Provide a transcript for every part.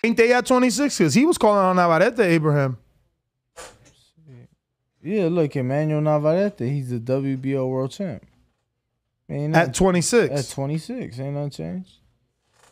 Ain't they at 26? Because he was calling on Navarrete, Abraham. Yeah, look, Emmanuel Navarrete, he's the WBO world champ. At 26. At 26, ain't nothing changed.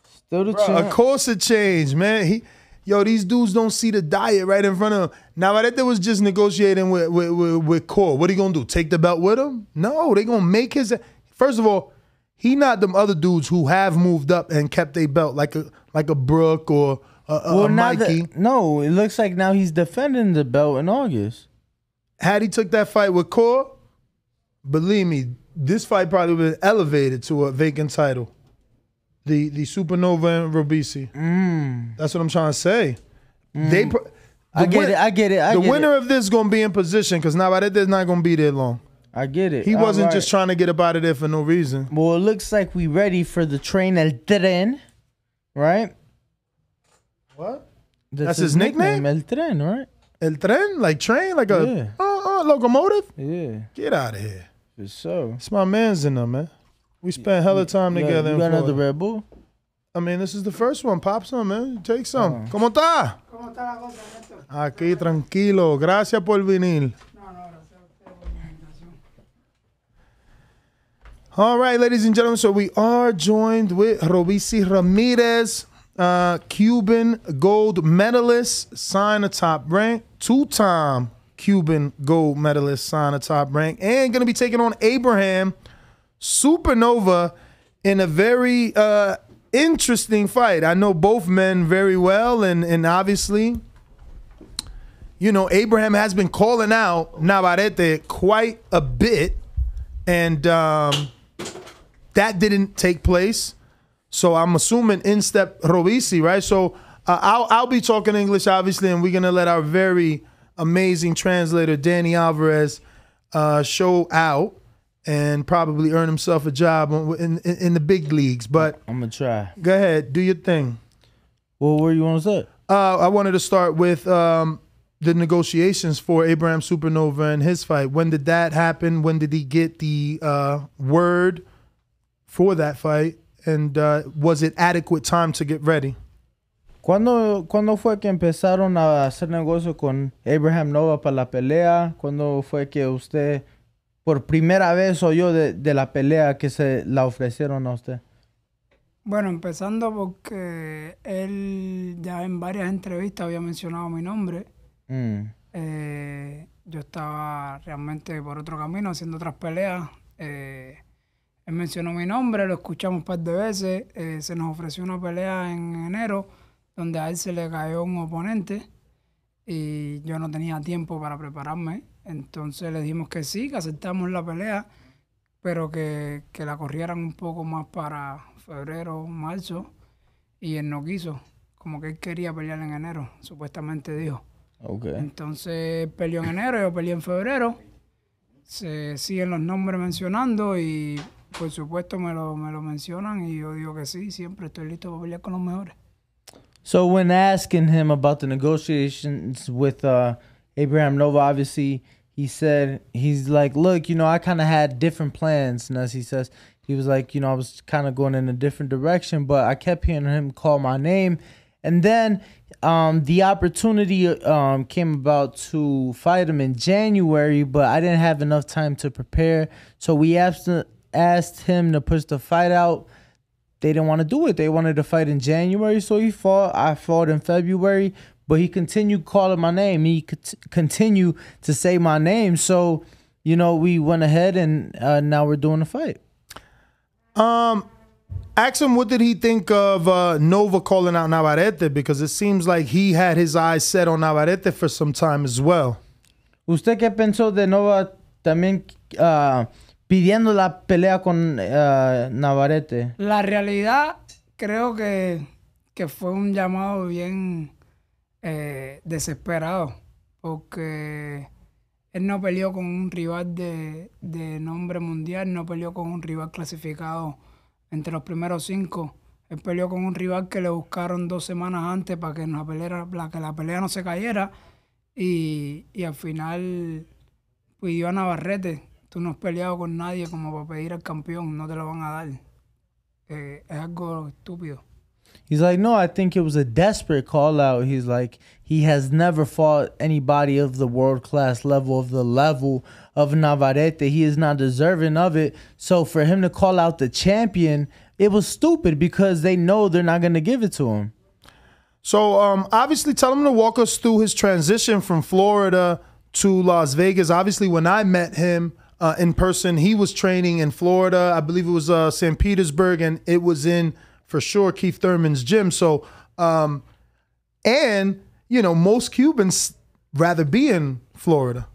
Still the champ. Of course it changed, man. These dudes don't see the diet right in front of them. Navarrete was just negotiating with Core. What are you going to do? Take the belt with him? No, they going to make his... First of all, he not them other dudes who have moved up and kept their belt like a Brook or a Mikey. No, it looks like now he's defending the belt in August. Had he took that fight with Core, believe me, this fight probably would have been elevated to a vacant title. The Supernova and Robeisy. That's what I'm trying to say. I get it. The winner of this is going to be in position because Navarrete is not going to be there long. I get it. He wasn't just trying to get up out of there for no reason. Well, it looks like we ready for the train El Tren, right? What? That's his nickname? El Tren, right? El Tren? Like train? Like a locomotive? Yeah. Get out of here. For sure. It's my man's in there, man. We spent hella time together. You got another Red Bull? I mean, this is the first one. Pop some, man. Take some. ¿Cómo está? ¿Cómo está la cosa, Néstor? Aquí, tranquilo. Gracias por venir. All right, ladies and gentlemen. So we are joined with Robeisy Ramirez, Cuban gold medalist, signed a top rank, two-time Cuban gold medalist, signed a top rank, and going to be taking on Abraham Supernova in a very interesting fight. I know both men very well, and obviously, you know, Abraham has been calling out Navarrete quite a bit, and that didn't take place. So I'm assuming in-step Robeisy, right? So I'll be talking English, obviously, and we're going to let our very amazing translator, Danny Alvarez, show out and probably earn himself a job in the big leagues. But I'm going to try. Go ahead. Do your thing. Well, where you want to start? I wanted to start with the negotiations for Abraham Supernova and his fight. When did that happen? When did he get the word for that fight? And was it adequate time to get ready? ¿Cuándo fue que empezaron a hacer negocio con Abraham Nova para la pelea? ¿Cuándo fue que usted por primera vez oyó de la pelea que se la ofrecieron a usted? Bueno, empezando porque él ya en varias entrevistas había mencionado mi nombre. Yo estaba realmente por otro camino haciendo otras peleas. Él mencionó mi nombre, lo escuchamos un par de veces. Se nos ofreció una pelea en enero donde a él se le cayó un oponente y yo no tenía tiempo para prepararme. Entonces le dijimos que sí, que aceptamos la pelea, pero que la corrieran un poco más para febrero, marzo, y él no quiso. Como que él quería pelear en enero, supuestamente dijo. Okay. Entonces peleó en enero, yo peleé en febrero. Se siguen los nombres mencionando y por supuesto me lo mencionan y yo digo que sí, siempre estoy listo para pelear con los mejores. So when asking him about the negotiations with Abraham Nova, obviously he's like, look, you know, I kind of had different plans. And as he says, he was like, you know, I was kind of going in a different direction, but I kept hearing him call my name. And then the opportunity came about to fight him in January, but I didn't have enough time to prepare. So we asked him to push the fight out. They didn't want to do it. They wanted to fight in January, so he fought. I fought in February, but he continued calling my name. He continued to say my name. So, you know, we went ahead and now we're doing the fight. Ask him what did he think of Nova calling out Navarrete, because it seems like he had his eyes set on Navarrete for some time as well. ¿Usted qué pensó de Nova también pidiendo la pelea con Navarrete? La realidad creo que fue un llamado bien desesperado, porque él no peleó con un rival de nombre mundial, no peleó con un rival clasificado entre los primeros 5. Él peleó con un rival que le buscaron 2 semanas antes para que la pelea no se cayera, y al final pidió a Navarrete. Tú no has peleado con nadie como para pedir al campeón, no te lo van a dar. Es algo estúpido. He's like, no, I think it was a desperate call out. He's like, he has never fought anybody of the world-class level, of the level of Navarrete. He is not deserving of it. So for him to call out the champion, it was stupid because they know they're not going to give it to him. So obviously tell him to walk us through his transition from Florida to Las Vegas. Obviously, when I met him in person, he was training in Florida. I believe it was St. Petersburg, and it was in, for sure, Keith Thurman's gym. So, and, you know, most Cubans rather be in Florida.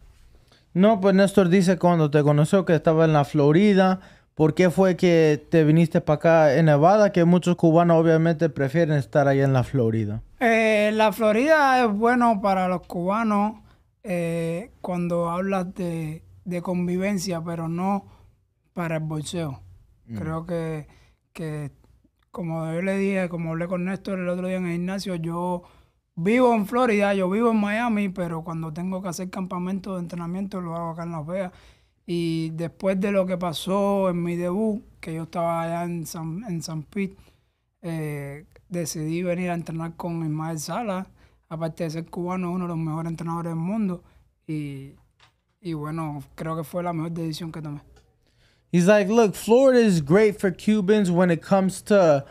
No, pues Néstor dice cuando te conoció que estaba en la Florida. ¿Por qué fue que te viniste para acá en Nevada? Que muchos cubanos obviamente prefieren estar allá en la Florida. La Florida es bueno para los cubanos cuando hablas de convivencia, pero no para el boxeo. Creo que como yo le dije, como hablé con Néstor el otro día en el gimnasio, yo vivo en Florida, yo vivo en Miami, pero cuando tengo que hacer campamento de entrenamiento lo hago acá en Las Vegas. Y después de lo que pasó en mi debut, que yo estaba allá en San Pete, decidí venir a entrenar con Ismael Salas. Aparte de ser cubano, uno de los mejores entrenadores del mundo. Y bueno, creo que fue la mejor decisión que tomé. He's like, look, Florida is great for Cubans when it comes to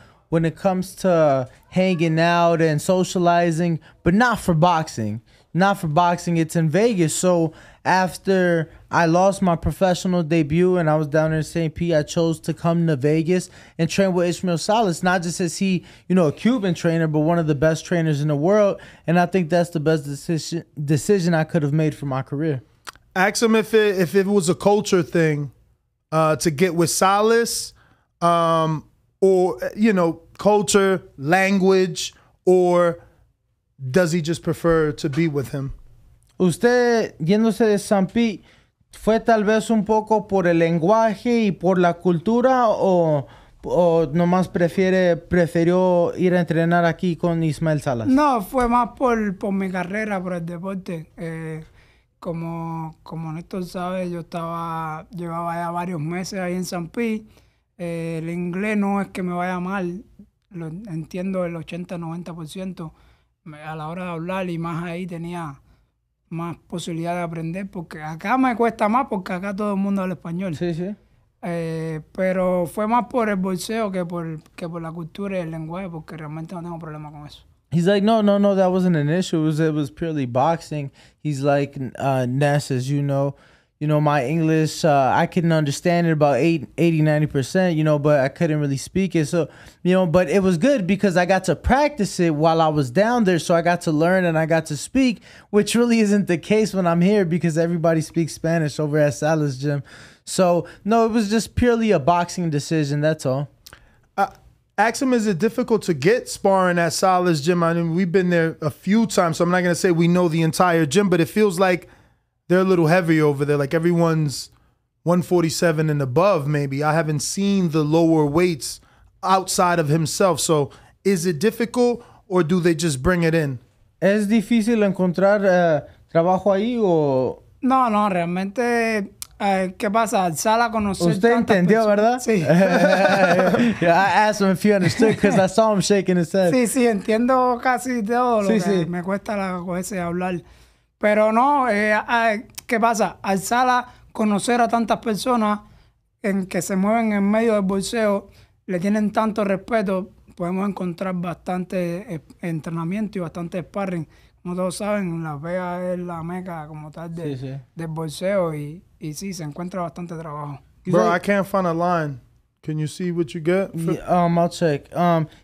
hanging out and socializing, but not for boxing. Not for boxing. It's in Vegas. So after I lost my professional debut and I was down there in St. Pete, I chose to come to Vegas and train with Ismael Salas. Not just as he, you know, a Cuban trainer, but one of the best trainers in the world. And I think that's the best decision I could have made for my career. Ask him if it was a culture thing to get with Salas, or, you know, culture, language, or does he just prefer to be with him? Usted, yéndose de San Pete, ¿fue tal vez un poco por el lenguaje y por la cultura o nomás prefirió ir a entrenar aquí con Ismael Salas? No, fue más por mi carrera, por el deporte. Como Néstor sabe, yo llevaba ya varios meses ahí en San Pete. El inglés no es que me vaya mal, lo entiendo el 80-90% a la hora de hablar, y más ahí tenía más posibilidad de aprender, porque acá me cuesta más porque acá todo el mundo habla español. Sí, sí. Pero fue más por el boxeo que por la cultura y el lenguaje, porque realmente no tengo problema con eso. He's like, no, that wasn't an issue. It was purely boxing. He's like, Ness, as you know, my English, I can understand it about 80-90%, but I couldn't really speak it. So, but it was good because I got to practice it while I was down there. So I got to learn and I got to speak, which really isn't the case when I'm here because everybody speaks Spanish over at Salas Gym. So, no, it was just purely a boxing decision. That's all. Ask him, is it difficult to get sparring at Salas Gym? I mean, we've been there a few times, so I'm not going to say we know the entire gym, but it feels like they're a little heavy over there. Like everyone's 147 and above, maybe. I haven't seen the lower weights outside of himself. So is it difficult or do they just bring it in? ¿Es difícil encontrar trabajo ahí o...? No, realmente... ¿Qué pasa? Sala conocer. Usted entendió, ¿verdad? Sí. Yeah, I asked him if he understood because I saw him shaking his head. Sí, entiendo casi todo lo que me cuesta a veces hablar. Pero no, ¿qué pasa? Al Sala conocer a tantas personas que se mueven en medio del boxeo, le tienen tanto respeto, podemos encontrar bastante entrenamiento y bastante sparring. Como todos saben, Las Vegas es la meca como tal del boxeo y sí, se encuentra bastante trabajo. Bro, I can't find a line. Can you see what you get? I'll check.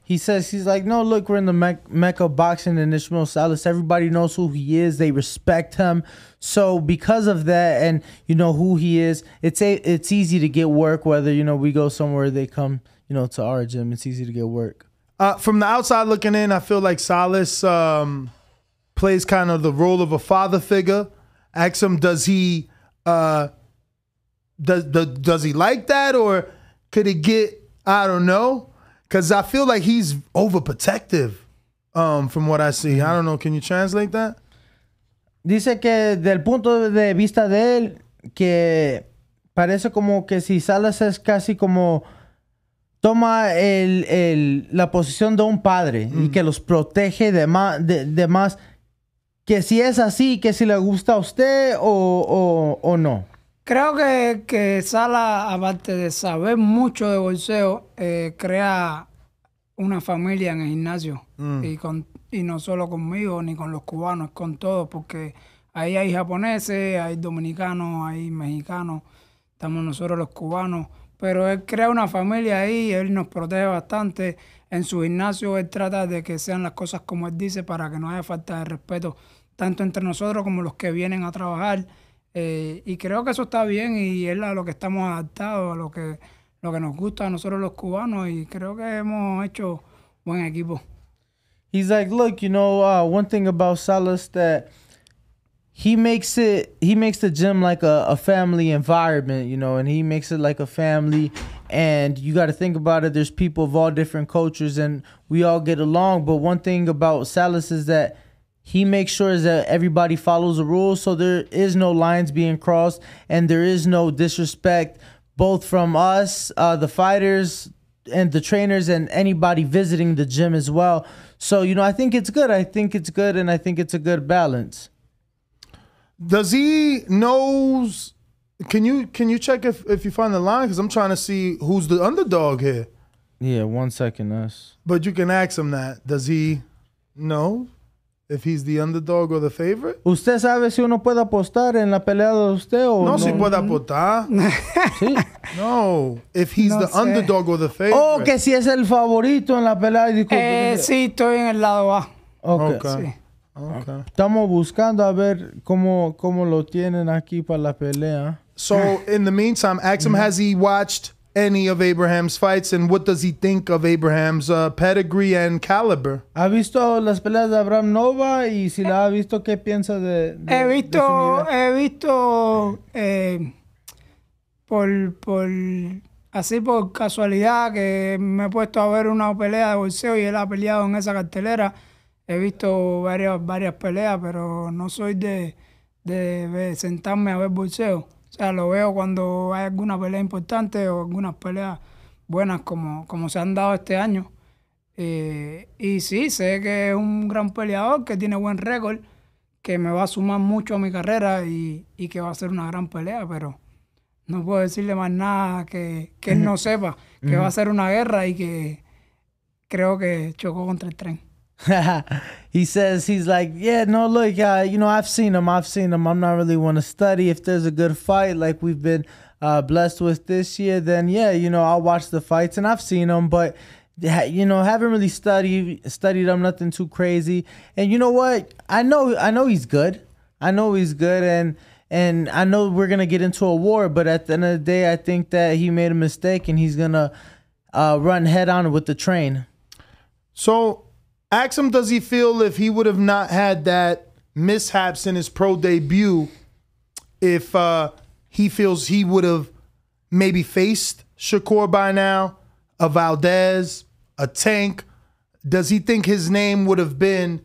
He says, he's like, no, look, we're in the Mecca of boxing and Ismael Salas. Everybody knows who he is. They respect him. So because of that and, who he is, it's easy to get work, whether, we go somewhere, they come, to our gym. It's easy to get work. From the outside looking in, I feel like Salas plays kind of the role of a father figure. Ask him, does he does he like that, or could it get, I don't know, because I feel like he's overprotective from what I see. I don't know, can you translate that? Dice que del punto de vista de él, que parece como que si Salas es casi como toma la posición de un padre y que los protege de más, que si es así, que si le gusta a usted o no. Creo que Sala, aparte de saber mucho de boxeo, crea una familia en el gimnasio. Y no solo conmigo ni con los cubanos, con todos, porque ahí hay japoneses, hay dominicanos, hay mexicanos, estamos nosotros los cubanos. Pero él crea una familia ahí, él nos protege bastante. En su gimnasio él trata de que sean las cosas como él dice para que no haya falta de respeto, tanto entre nosotros como los que vienen a trabajar. Y creo que eso está bien y es a lo que estamos adaptados, a lo que nos gusta a nosotros los cubanos y creo que hemos hecho buen equipo. He's like, look, you know, one thing about Salas that he makes the gym like a family environment, you know, and he makes it like a family. And you got to think about it. There's people of all different cultures and we all get along. But one thing about Salas is that he makes sure that everybody follows the rules. So there is no lines being crossed and there is no disrespect, both from us, the fighters and the trainers and anybody visiting the gym as well. So, you know, I think it's good. I think it's good and I think it's a good balance. Does he knows? Can you check if you find the line? Because I'm trying to see who's the underdog here. Yeah, 1 second, us. But you can ask him that. Does he know if he's the underdog or the favorite? ¿Usted sabe si uno puede apostar en la pelea de usted o No, no? si puede apostar. Sí. No, if he's No the sé. underdog or the favorite. Oh, que si es el favorito en la pelea. Disculpe. Sí, estoy en el lado A. Okay. Okay. Sí. Okay. Estamos buscando a ver cómo lo tienen aquí para la pelea. So in the meantime, ask him, has he watched any of Abraham's fights and what does he think of Abraham's pedigree and caliber? ¿Ha visto las peleas de Abraham Nova? Y si la ha visto, ¿qué piensa de su nivel? He visto por casualidad que me he puesto a ver una pelea de boxeo y él ha peleado en esa cartelera. He visto varias peleas, pero no soy de sentarme a ver boxeo. O sea, lo veo cuando hay alguna pelea importante o algunas peleas buenas como se han dado este año. Y sí, sé que es un gran peleador, que tiene buen récord, que me va a sumar mucho a mi carrera y que va a ser una gran pelea, pero no puedo decirle más nada que él no sepa, que va a ser una guerra y que creo que chocó contra el tren. He says, he's like, yeah, no, look, you know, I've seen him. I'm not really want to study. If there's a good fight like we've been blessed with this year, then yeah, you know, I'll watch the fights and I've seen them, but you know, haven't really studied them, nothing too crazy. And you know what? I know he's good. I know he's good and I know we're going to get into a war, but at the end of the day, I think that he made a mistake and he's going to run head on with the train. So ask him, does he feel if he would have not had that mishaps in his pro debut, if he feels he would have maybe faced Shakur by now, a Valdez, a Tank? Does he think his name would have been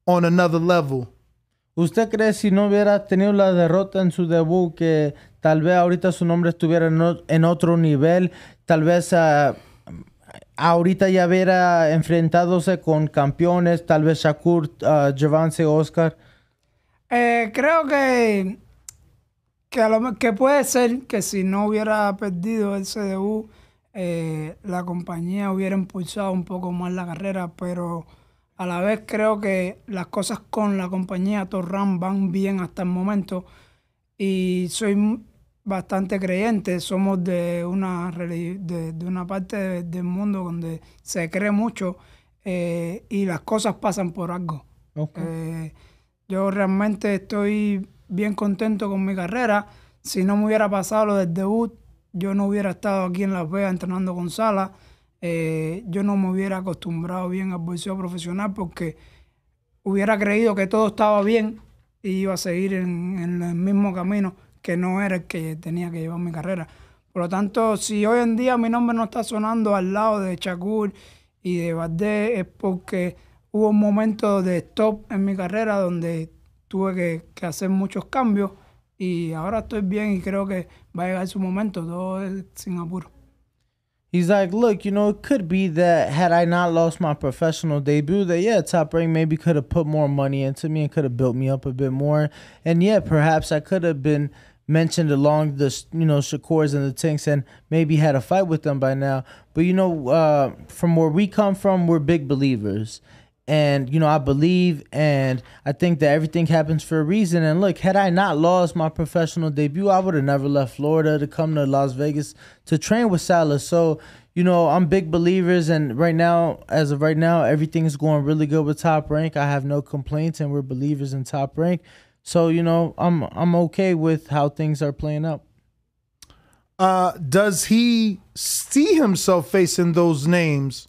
on another level? ¿Usted cree si no hubiera tenido la derrota en su debut que tal vez ahorita su nombre estuviera en otro nivel? Tal vez ahorita ya hubiera enfrentándose con campeones, tal vez Shakur, Gervonta, Oscar. Creo que puede ser que si no hubiera perdido ese debut, la compañía hubiera impulsado un poco más la carrera, pero a la vez creo que las cosas con la compañía Torran van bien hasta el momento y soy bastante creyente. Somos de una parte del mundo donde se cree mucho y las cosas pasan por algo. Okay. Yo realmente estoy bien contento con mi carrera. Si no me hubiera pasado lo del debut, yo no hubiera estado aquí en Las Vegas entrenando con Sala. Yo no me hubiera acostumbrado bien al boxeo profesional porque hubiera creído que todo estaba bien y iba a seguir en el mismo camino que no era el que tenía que llevar mi carrera. Por lo tanto, si hoy en día mi nombre no está sonando al lado de Shakur y de Valdez, es porque hubo un momento de stop en mi carrera donde tuve que hacer muchos cambios y ahora estoy bien y creo que va a llegar su momento, todo es sin apuro. He's like, look, you know, it could be that had I not lost my professional debut, that, yeah, Top Rank maybe could have put more money into me and could have built me up a bit more. And, yeah, perhaps I could have been mentioned along the, you know, Shakurs and the Tinks and maybe had a fight with them by now. But, you know, from where we come from, we're big believers. And, you know, I believe and I think that everything happens for a reason. And look, had I not lost my professional debut, I would have never left Florida to come to Las Vegas to train with Salas. So, you know, I'm big believers. And right now, as of right now, everything is going really good with Top Rank. I have no complaints and we're believers in Top Rank. So, you know, I'm okay with how things are playing out. Does he see himself facing those names?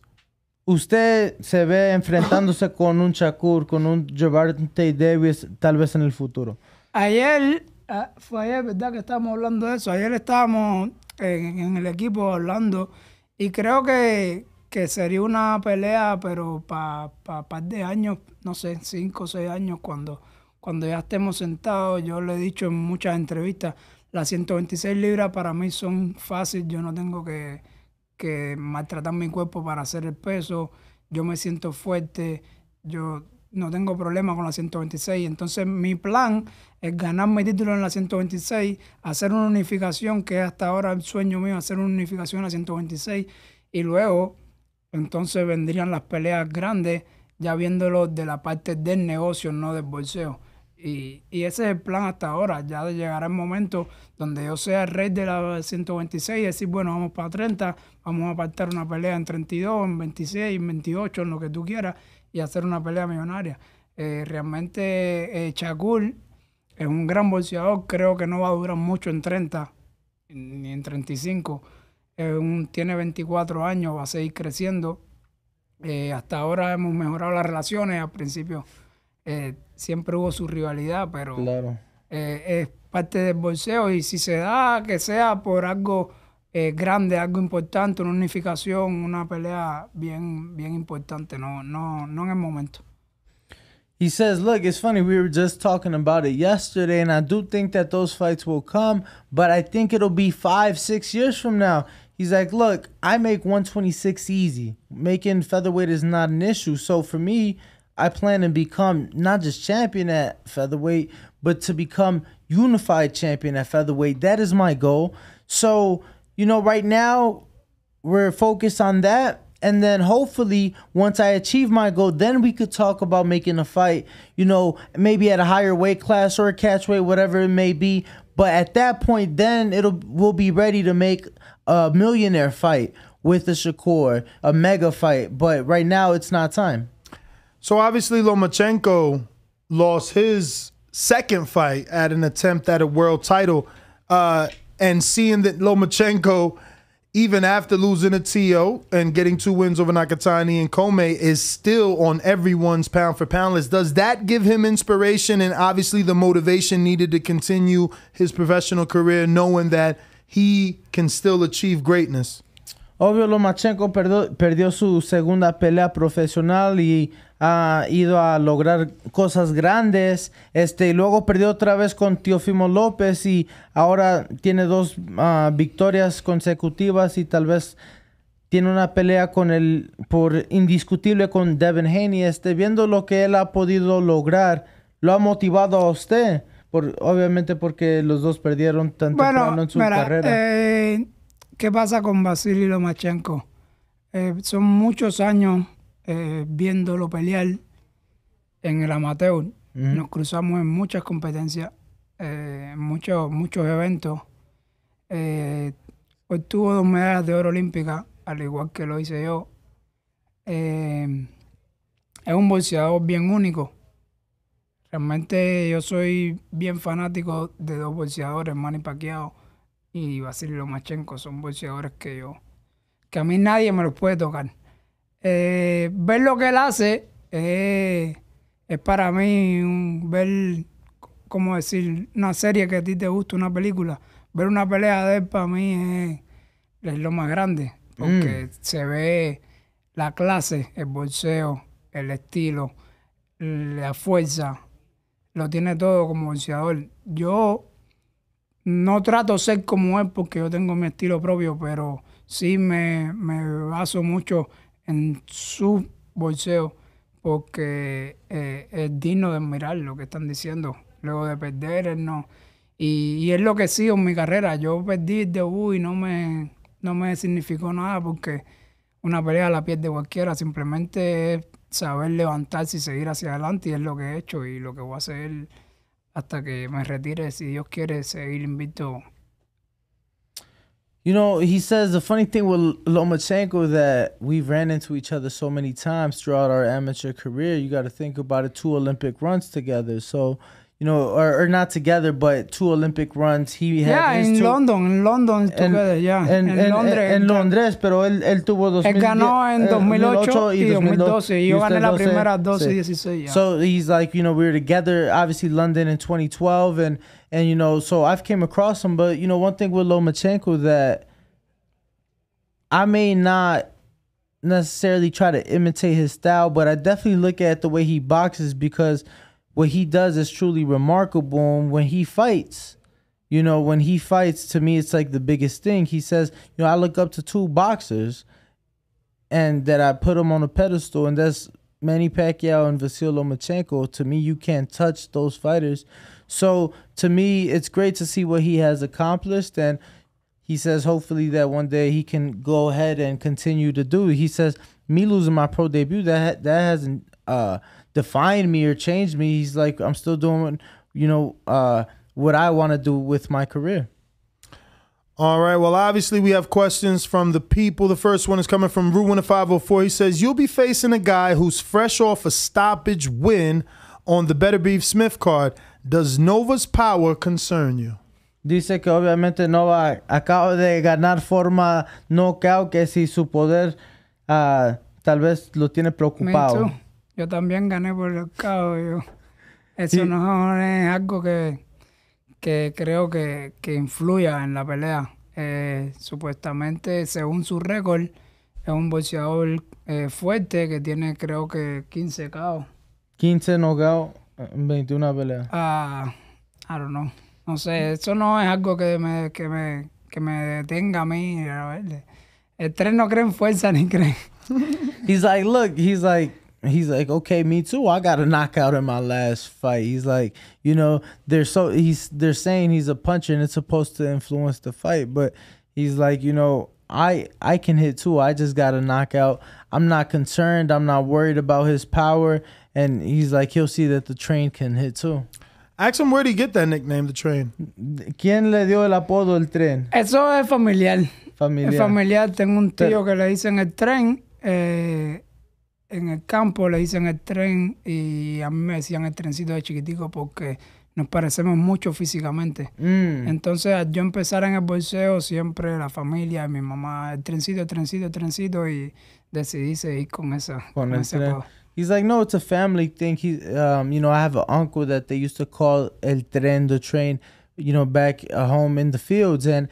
¿Usted se ve enfrentándose con un Shakur, con un Gervonta Davis, tal vez en el futuro? Ayer, fue ayer, ¿verdad? Que estábamos hablando de eso. Ayer estábamos en el equipo hablando y creo que sería una pelea, pero para par de años, no sé, 5 o 6 años, cuando ya estemos sentados. Yo le he dicho en muchas entrevistas, las 126 libras para mí son fáciles. Yo no tengo que maltratar mi cuerpo para hacer el peso. Yo me siento fuerte, yo no tengo problema con la 126. Entonces mi plan es ganar mi título en la 126, hacer una unificación, que es hasta ahora el sueño mío, hacer una unificación en la 126, y luego entonces vendrían las peleas grandes, ya viéndolo de la parte del negocio, no del bolseo. Y ese es el plan hasta ahora. Ya llegará el momento donde yo sea el rey de la 126 y decir, bueno, vamos para 30, vamos a pactar una pelea en 32, en 26, en 28, en lo que tú quieras, y hacer una pelea millonaria. Realmente Shakur es un gran boxeador. Creo que no va a durar mucho en 30, ni en 35. Tiene 24 años, va a seguir creciendo. Hasta ahora hemos mejorado las relaciones. Al principio siempre hubo su rivalidad, pero claro, es parte del boxeo, y si se da, que sea por algo grande, algo importante, una unificación, una pelea bien importante, no en el momento. He says, look, it's funny, we were just talking about it yesterday, and I do think that those fights will come, but I think it'll be 5-6 years from now. He's like, look, I make 126 easy. Making featherweight is not an issue. So for me, I plan to become not just champion at featherweight, but to become unified champion at featherweight. That is my goal. So, you know, right now we're focused on that. And then hopefully once I achieve my goal, then we could talk about making a fight, you know, maybe at a higher weight class or a catchweight, whatever it may be. But at that point, then we'll be ready to make a millionaire fight with a Shakur, a mega fight. But right now it's not time. So obviously Lomachenko lost his second fight at an attempt at a world title. And seeing that Lomachenko, even after losing a TO and getting 2 wins over Nakatani and Kome, is still on everyone's pound-for-pound list, does that give him inspiration and obviously the motivation needed to continue his professional career, knowing that he can still achieve greatness? Obvio, Lomachenko perdió su segunda pelea profesional y ha ido a lograr cosas grandes. Luego perdió otra vez con Teofimo López y ahora tiene 2 victorias consecutivas y tal vez tiene una pelea por indiscutible con Devin Haney. Viendo lo que él ha podido lograr, ¿lo ha motivado a usted? Obviamente porque los dos perdieron tan temprano en su carrera. ¿Qué pasa con Vasily Lomachenko? Son muchos años viéndolo pelear en el amateur. Nos cruzamos en muchas competencias, muchos eventos. Obtuvo 2 medallas de oro olímpicas, al igual que lo hice yo. Es un boxeador bien único. Realmente yo soy bien fanático de 2 boxeadores, Manny Pacquiao y Vasily Lomachenko. Son boxeadores que a mí nadie me los puede tocar. Ver lo que él hace es para mí ver, ¿cómo decir? Una serie que a ti te gusta, una película. Ver una pelea de él para mí es lo más grande, porque se ve la clase, el boxeo, el estilo, la fuerza, lo tiene todo como boxeador. Yo no trato de ser como él porque yo tengo mi estilo propio, pero sí me baso mucho en su boxeo porque es digno de admirar lo que están diciendo. Luego de perder, él no. Y es lo que sigo en mi carrera. Yo perdí el debut y no me significó nada porque una pelea la pierde cualquiera. Simplemente es saber levantarse y seguir hacia adelante y es lo que he hecho y lo que voy a hacer hasta que me retire, si Dios quiere, seguir invicto. You know, he says the funny thing with Lomachenko that we've ran into each other so many times throughout our amateur career. You got to think about it, 2 Olympic runs together. So, you know, or not together, but 2 Olympic runs. He had in London together, en Londres, pero él tuvo 2010. Él ganó en 2008 y 2012. Y yo gané la primera 12 y 16. Yeah. So he's like, you know, we were together, obviously London in 2012. And you know, so I've came across him. But, you know, one thing with Lomachenko that I may not necessarily try to imitate his style, but I definitely look at the way he boxes because what he does is truly remarkable. And when he fights, you know, to me, it's like the biggest thing. He says, you know, I look up to 2 boxers and that I put them on a pedestal, and that's Manny Pacquiao and Vasyl Lomachenko. To me, you can't touch those fighters. So to me, it's great to see what he has accomplished. And he says, hopefully that one day he can go ahead and continue to do it. He says, me losing my pro debut, that hasn't defined me or changed me. He's like, I'm still doing, you know, what I want to do with my career. All right. Well, obviously we have questions from the people. The first one is coming from Ru1504. He says, you'll be facing a guy who's fresh off a stoppage win on the Better Beef Smith card. Does Nova's power concern you? Dice que obviamente Nova acaba de ganar forma knockout, que si su poder tal vez lo tiene preocupado. Me too. Yo también gané por el KO. Eso no es algo que creo que influya en la pelea. Supuestamente, según su récord, es un boxeador fuerte que tiene, creo que 15 KO. 15 knockouts en 21 peleas. I don't know. No sé, eso no es algo que me detenga a mí. El tren no cree en fuerza ni cree. He's like, look, he's like, okay, me too. I got a knockout in my last fight. He's like, you know, they're saying he's a puncher and it's supposed to influence the fight, but he's like, you know, I can hit too. I just got a knockout. I'm not concerned. I'm not worried about his power. And he's like, he'll see that the train can hit too. Ask him where did he get that nickname, the train. ¿Quién le dio el apodo el tren? Eso es familiar. Es familiar. Tengo un tío que le dicen el tren. En el campo le dicen el tren y a mí me decían el trencito de chiquitico porque nos parecemos mucho físicamente. Entonces, al yo empezar en el boxeo, siempre la familia, mi mamá, el trencito y decidí seguir con ese apodo. He's like, no, it's a family thing. You know, I have an uncle that they used to call El Tren, the train, you know, back home in the fields. And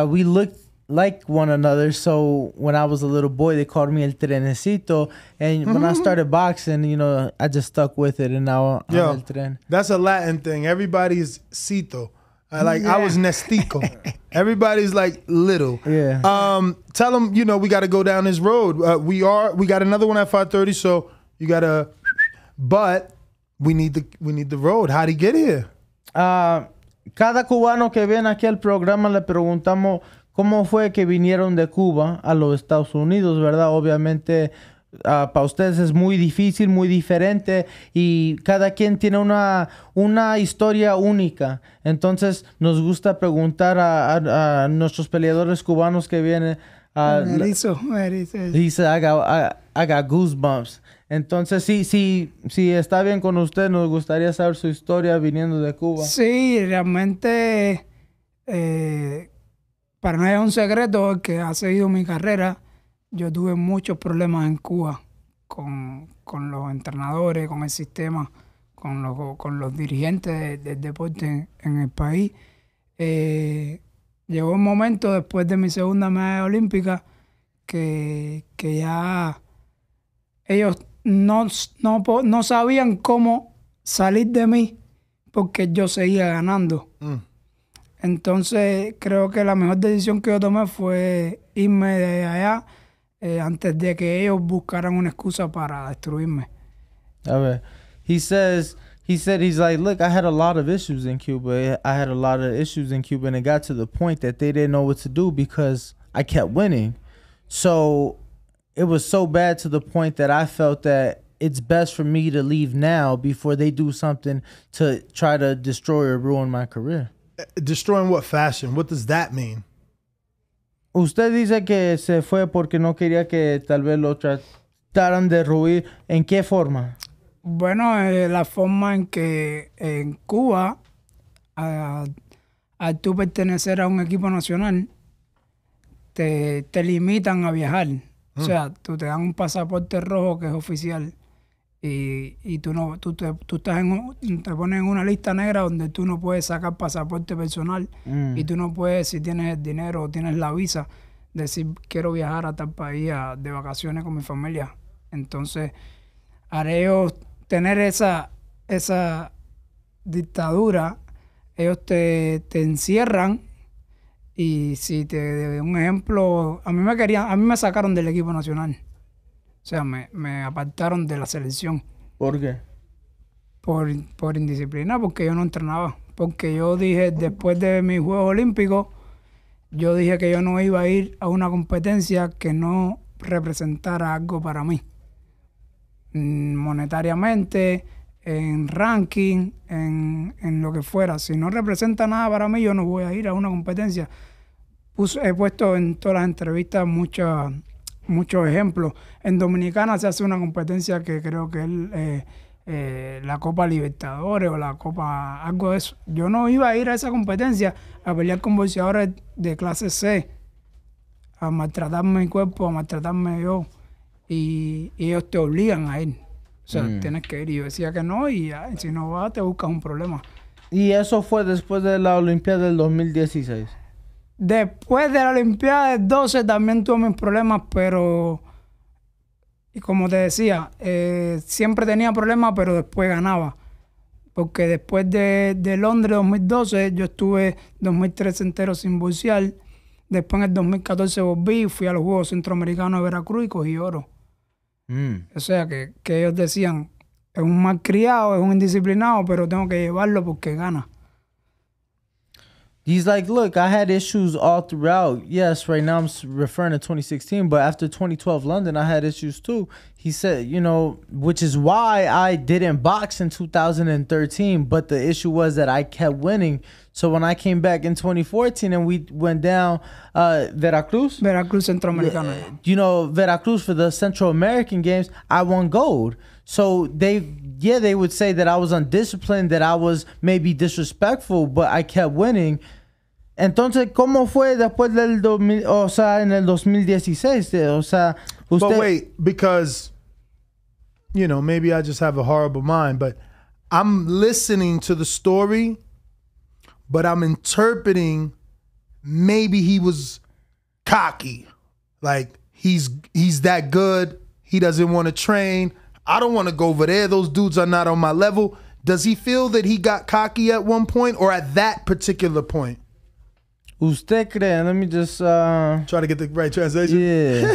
we looked like one another. So when I was a little boy, they called me El Trenecito. And when I started boxing, you know, I just stuck with it. And now I'm El Tren. That's a Latin thing. Everybody's Cito. I was Nestico. Everybody's like little. Yeah. Tell them, you know, we got to go down this road. We got another one at 5:30, so you got to, but we need the road. How'd he get here? Cada cubano que viene aquí al programa le preguntamos cómo fue que vinieron de Cuba a los Estados Unidos, ¿verdad? Obviamente para ustedes es muy difícil, muy diferente y cada quien tiene una historia única. Entonces nos gusta preguntar a nuestros peleadores cubanos que vienen. Dice, I got goosebumps. Entonces, sí, está bien con usted, nos gustaría saber su historia viniendo de Cuba. Sí, realmente para mí es un secreto que ha seguido mi carrera. Yo tuve muchos problemas en Cuba con los entrenadores, con el sistema, con los dirigentes del deporte en el país. Llegó un momento después de mi segunda medalla olímpica que ya ellos no sabían cómo salir de mí porque yo seguía ganando. Entonces, creo que la mejor decisión que yo tomé fue irme de allá antes de que ellos buscaran una excusa para destruirme. A ver. He said he's like, look, I had a lot of issues in Cuba. And it got to the point that they didn't know what to do because I kept winning. So it was so bad to the point that I felt that it's best for me to leave now before they do something to try to destroy or ruin my career. Destroy in what fashion? What does that mean? Usted dice que se fue porque no quería que tal vez lo trataran de ruir. ¿En qué forma? Bueno, la forma en que en Cuba, al tú pertenecer a un equipo nacional, te limitan a viajar. O sea, tú te dan un pasaporte rojo que es oficial y tú estás te pones en una lista negra donde tú no puedes sacar pasaporte personal y tú no puedes, si tienes el dinero o tienes la visa, decir quiero viajar a tal país de vacaciones con mi familia. Entonces, al ellos tener esa dictadura, ellos te encierran. Y si te doy un ejemplo, a mí me sacaron del equipo nacional. O sea, me apartaron de la selección. ¿Por qué? Por indisciplina, porque yo no entrenaba. Porque yo dije, después de mis Juegos Olímpicos, yo dije que yo no iba a ir a una competencia que no representara algo para mí. Monetariamente, en ranking, en lo que fuera. Si no representa nada para mí, yo no voy a ir a una competencia. He puesto en todas las entrevistas muchos ejemplos. En Dominicana se hace una competencia que creo que es la Copa Libertadores o la Copa, algo de eso. Yo no iba a ir a esa competencia a pelear con boxeadores de clase C, a maltratarme mi cuerpo, a maltratarme yo. Y ellos te obligan a ir. O sea, tienes que ir. Y yo decía que no, y si no vas, te buscas un problema. ¿Y eso fue después de la Olimpiada del 2016? Después de la Olimpiada del 12 también tuve mis problemas, pero... Y como te decía, siempre tenía problemas, pero después ganaba. Porque después de Londres 2012, yo estuve 2013 entero sin boxear. Después en el 2014 volví, fui a los Juegos Centroamericanos de Veracruz y cogí oro. O sea, que ellos decían, es un malcriado, es un indisciplinado, pero tengo que llevarlo porque gana. He's like, look, I had issues all throughout. Yes, right now I'm referring to 2016, but after 2012 London, I had issues too. He said, you know, which is why I didn't box in 2013, but the issue was that I kept winning. So when I came back in 2014 and we went down Veracruz Centroamericano. You know, Veracruz for the Central American Games, I won gold. So they would say that I was undisciplined, that I was maybe disrespectful, but I kept winning. Entonces, ¿cómo fue después del 2000, o sea, en el 2016? O sea, usted... But wait, because, you know, maybe I just have a horrible mind, but I'm listening to the story, but I'm interpreting maybe he was cocky. Like, he's that good. He doesn't want to train. I don't want to go over there. Those dudes are not on my level. Does he feel that he got cocky at one point or at that particular point? Usted cree, let me just... Try to get the right translation? Yeah.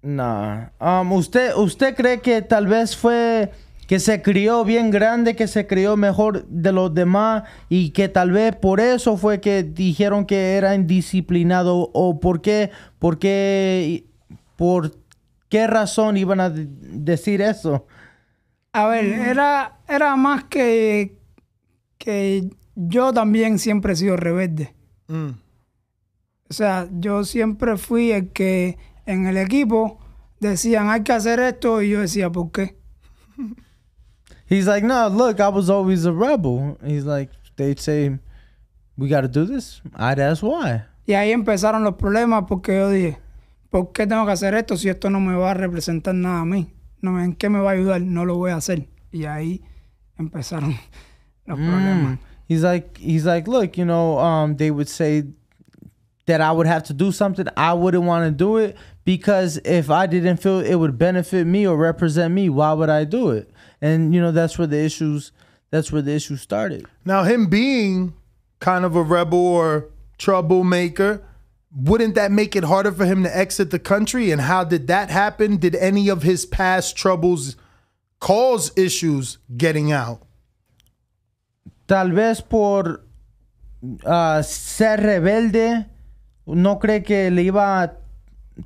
Nah. ¿Usted cree que tal vez fue que se crió bien grande, que se crió mejor de los demás y que tal vez por eso fue que dijeron que era indisciplinado? ¿O por qué razón iban a decir eso? A ver, era más que yo también siempre he sido rebelde. O sea, yo siempre fui el que en el equipo decían hay que hacer esto y yo decía, ¿por qué? He's like, no, look, I was always a rebel. He's like, they'd say, we got to do this. That's why. Y ahí empezaron los problemas porque yo dije, ¿por qué tengo que hacer esto si esto no me va a representar nada a mí? No, ¿en qué me va a ayudar? No lo voy a hacer. Y ahí empezaron los problemas. He's like, look, you know, they would say that I would have to do something. I wouldn't want to do it because if I didn't feel it would benefit me or represent me, why would I do it? And you know, that's where the issues started. Now, him being kind of a rebel or troublemaker, wouldn't that make it harder for him to exit the country? And how did that happen? Did any of his past troubles cause issues getting out? Tal vez por ser rebelde, ¿no cree que le iba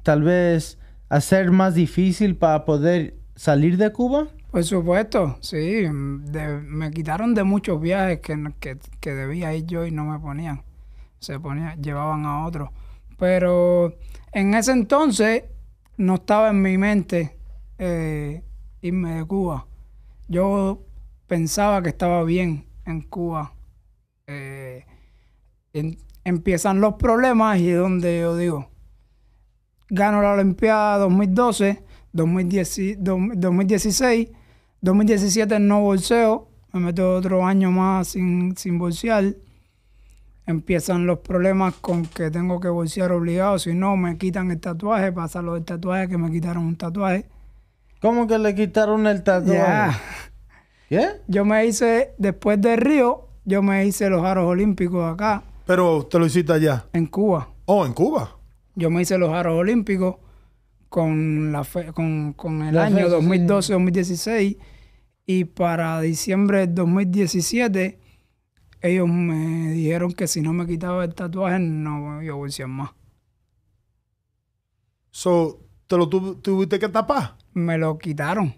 tal vez a ser más difícil para poder salir de Cuba? Por supuesto, sí. Me quitaron de muchos viajes que debía ir yo y no me ponían. Llevaban a otros. Pero en ese entonces no estaba en mi mente irme de Cuba. Yo pensaba que estaba bien en Cuba. Empiezan los problemas y es donde yo digo, gano la Olimpiada 2012, 2016, 2017 no bolseo, me meto otro año más sin bolsear. Empiezan los problemas con que tengo que bolsear obligado, si no me quitan el tatuaje, pasa lo del tatuaje, que me quitaron un tatuaje. ¿Cómo que le quitaron el tatuaje? ¿Qué? Yo me hice, después de Río, yo me hice los aros olímpicos acá. ¿Pero te lo hiciste allá? En Cuba. Oh, ¿en Cuba? Yo me hice los aros olímpicos con el año 2012-2016 y para diciembre del 2017 ellos me dijeron que si no me quitaba el tatuaje no iba a bolsear más. So, ¿te lo tuviste que tapar? Me lo quitaron.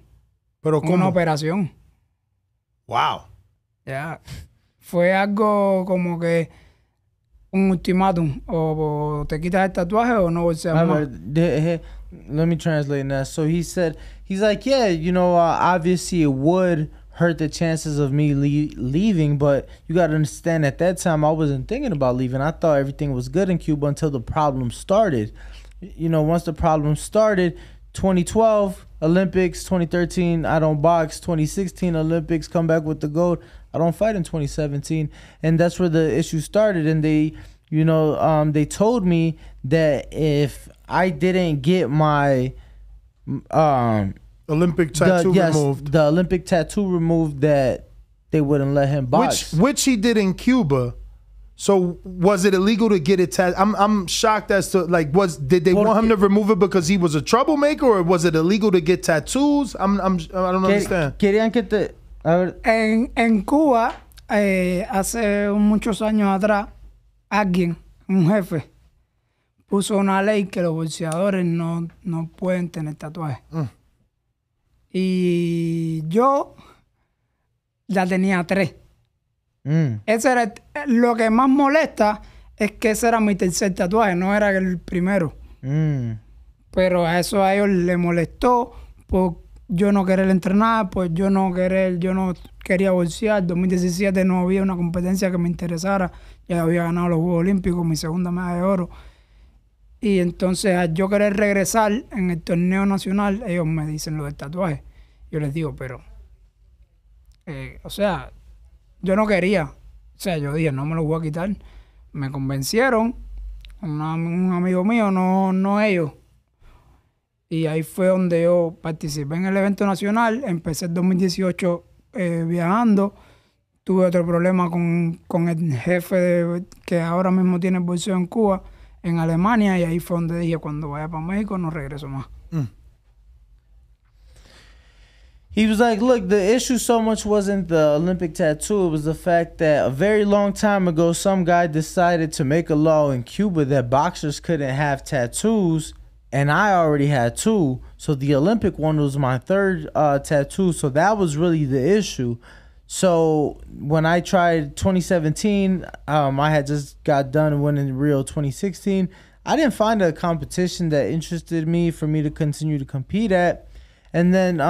¿Pero cómo? Una operación. Wow. Ya. Fue algo como que un ultimátum. O te quitas el tatuaje o no bolseas más. Let me translate that. So he's like, yeah, you know, obviously it would hurt the chances of me leaving, but you got to understand at that time I wasn't thinking about leaving. I thought everything was good in Cuba until the problem started. You know, once the problem started, 2012 Olympics, 2013 I don't box, 2016 Olympics, come back with the gold. I don't fight in 2017, and that's where the issue started. And they, you know, they told me that if I didn't get my Olympic tattoo removed. The Olympic tattoo removed, that they wouldn't let him box. Which he did in Cuba. So was it illegal to get it tattooed? I'm shocked as to, like, did they want him to remove it because he was a troublemaker, or was it illegal to get tattoos? I don't understand. Querían que te... En Cuba, hace muchos años atrás, un jefe, puso una ley que los bolseadores no pueden tener tatuajes. Y yo ya tenía 3. Ese era lo que más molesta, es que ese era mi tercer tatuaje, no era el primero. Pero a eso a ellos les molestó por yo no querer entrenar, pues yo no quería bolsear. 2017 no había una competencia que me interesara. Ya había ganado los Juegos Olímpicos, mi segunda medalla de oro. Y entonces, al yo querer regresar en el torneo nacional, ellos me dicen lo del tatuaje. Yo les digo, pero... o sea, yo no quería. O sea, yo dije, no me lo voy a quitar. Me convencieron. Un amigo mío, no ellos. Y ahí fue donde yo participé en el evento nacional. Empecé en 2018 viajando. Tuve otro problema con el jefe que ahora mismo tiene el bolseo en Cuba, en Alemania, y ahí fue donde dije, cuando vaya para México no regreso más. He was like, look, the issue so much wasn't the Olympic tattoo. It was the fact that a very long time ago, some guy decided to make a law in Cuba that boxers couldn't have tattoos, and I already had 2. So the Olympic one was my 3rd tattoo. So that was really the issue. So when I tried 2017, I had just got done winning Rio 2016. I didn't find a competition that interested me for me to continue to compete at. And then when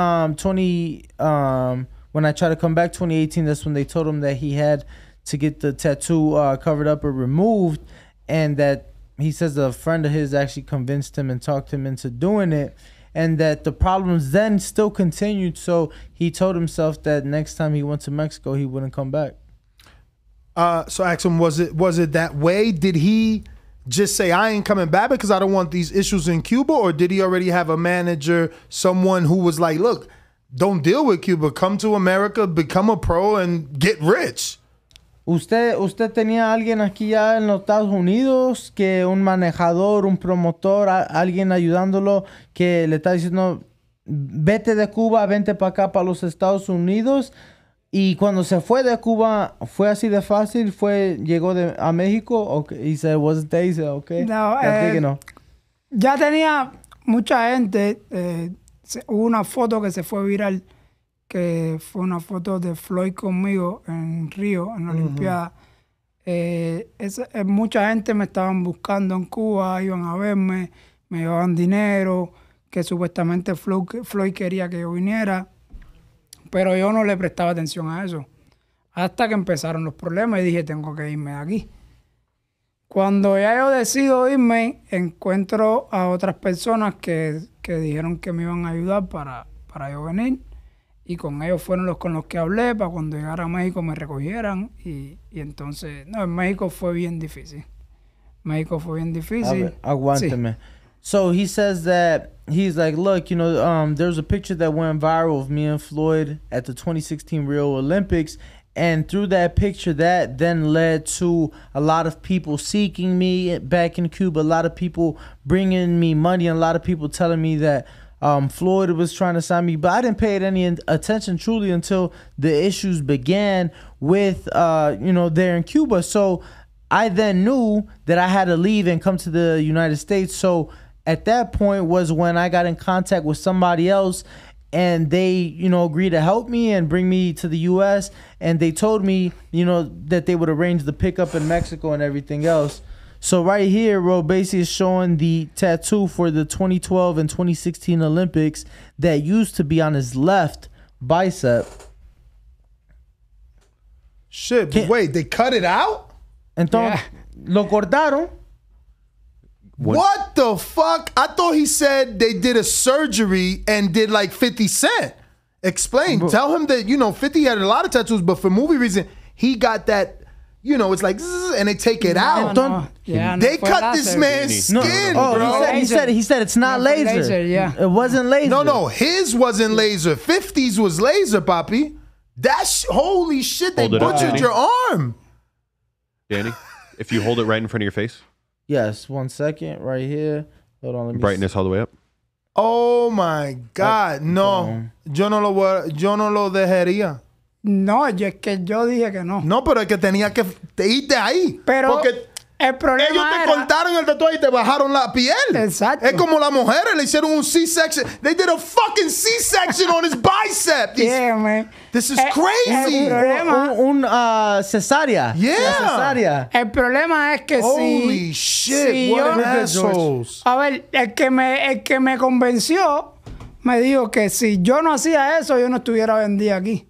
I tried to come back 2018, that's when they told him that he had to get the tattoo covered up or removed, and that he says a friend of his actually convinced him and talked him into doing it, and that the problems then still continued. So he told himself that next time he went to Mexico, he wouldn't come back. So ask him, was it that way? Did he just say, I ain't coming back because I don't want these issues in Cuba? Or did he already have a manager, someone who was like, look, don't deal with Cuba. Come to America, become a pro, and get rich. ¿Usted tenía alguien aquí ya en los Estados Unidos, que un manejador, un promotor, alguien ayudándolo, que le está diciendo, vete de Cuba, vente para acá, para los Estados Unidos? Y cuando se fue de Cuba, ¿fue así de fácil? ¿Llegó a México? Okay. He said, wasn't there? He said, okay. No, ya tenía mucha gente. Hubo una foto que se fue viral, que fue una foto de Floyd conmigo en Río, en la Olimpiada. Mucha gente me estaban buscando en Cuba, iban a verme, me llevaban dinero, que supuestamente Floyd quería que yo viniera, pero yo no le prestaba atención a eso. Hasta que empezaron los problemas y dije, tengo que irme de aquí. Cuando ya yo decido irme, encuentro a otras personas que dijeron que me iban a ayudar para yo venir. Y con ellos fueron con los que hablé para cuando llegara a México me recogieran. Y entonces, no, en México fue bien difícil. México fue bien difícil. Aguánteme. Sí. So he says that he's like, look, there's a picture that went viral of me and Floyd at the 2016 Rio Olympics. And through that picture, that then led to a lot of people seeking me back in Cuba, a lot of people bringing me money, and a lot of people telling me that Floyd was trying to sign me. But I didn't pay it any attention truly until the issues began with, there in Cuba. So I then knew that I had to leave and come to the United States. So at that point was when I got in contact with somebody else, and they, agreed to help me and bring me to the U.S. And they told me, that they would arrange the pickup in Mexico and everything else. So right here, Robeisy is showing the tattoo for the 2012 and 2016 Olympics that used to be on his left bicep. Shit, but wait, they cut it out? Entonces, lo cortaron. What the fuck? I thought he said they did a surgery and did like 50 Cent. Explain. Bro. Tell him that, 50 had a lot of tattoos, but for movie reason, he got that, it's like, and they take it out. They cut this man's skin, bro. He said it's not laser. It wasn't laser. No, his wasn't laser. 50's was laser, papi. Holy shit, they butchered your arm. Danny, if you hold it right in front of your face. Yes, 1 second, right here. Hold on, let me brighten this all the way up. Oh my God, no. Yo no lo dejaría. No, es que yo dije que no. No, pero es que tenía que irte ahí. Pero porque el problema ellos te cortaron el tatuaje y te bajaron la piel. Exacto. Es como las mujeres le hicieron un C-section. They did a fucking C-section on his bicep. Yeah, man. This is crazy. Cesárea. Yeah. Cesárea. El problema es que Holy shit, what an assholes. A ver, el que me convenció me dijo que si yo no hacía eso, yo no estuviera hoy en día aquí.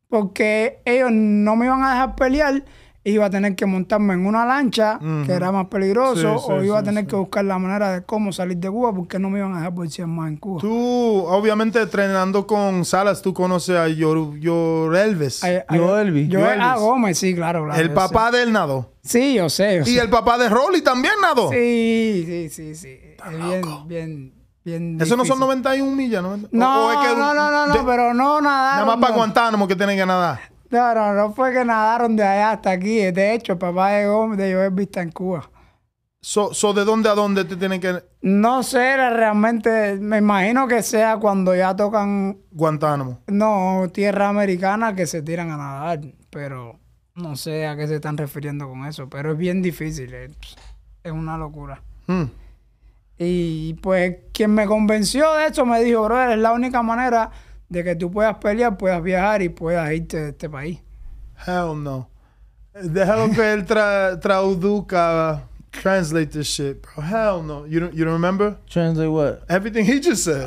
Porque ellos no me iban a dejar pelear. Iba a tener que montarme en una lancha, que era más peligroso, o iba a tener que buscar la manera de cómo salir de Cuba, porque no me iban a dejar boxear más en Cuba. Tú, obviamente, entrenando con Salas, tú conoces a Yorelvis. Gómez, sí, claro. El papá de él nadó. Sí, yo sé. Y el papá de Rolly también nadó. Sí. Bien. ¿Eso no son 91 millas? No, pero no nadaron. Nada más para Guantánamo que tienen que nadar. No fue que nadaron de allá hasta aquí. De hecho, el papá de Gómez de Joel está en Cuba. ¿De dónde a dónde te tienen que...? No sé, realmente, me imagino que sea cuando ya tocan... Guantánamo. No, tierra americana que se tiran a nadar. Pero no sé a qué se están refiriendo con eso. Pero es bien difícil. Es una locura. Y pues quien me convenció de eso me dijo, brother, es la única manera de que tú puedas pelear, puedas viajar y puedas irte de este país. Hell no. Déjalo que él traduzca, translate this shit, bro. Hell no. You don't remember? Translate what? Everything he just said.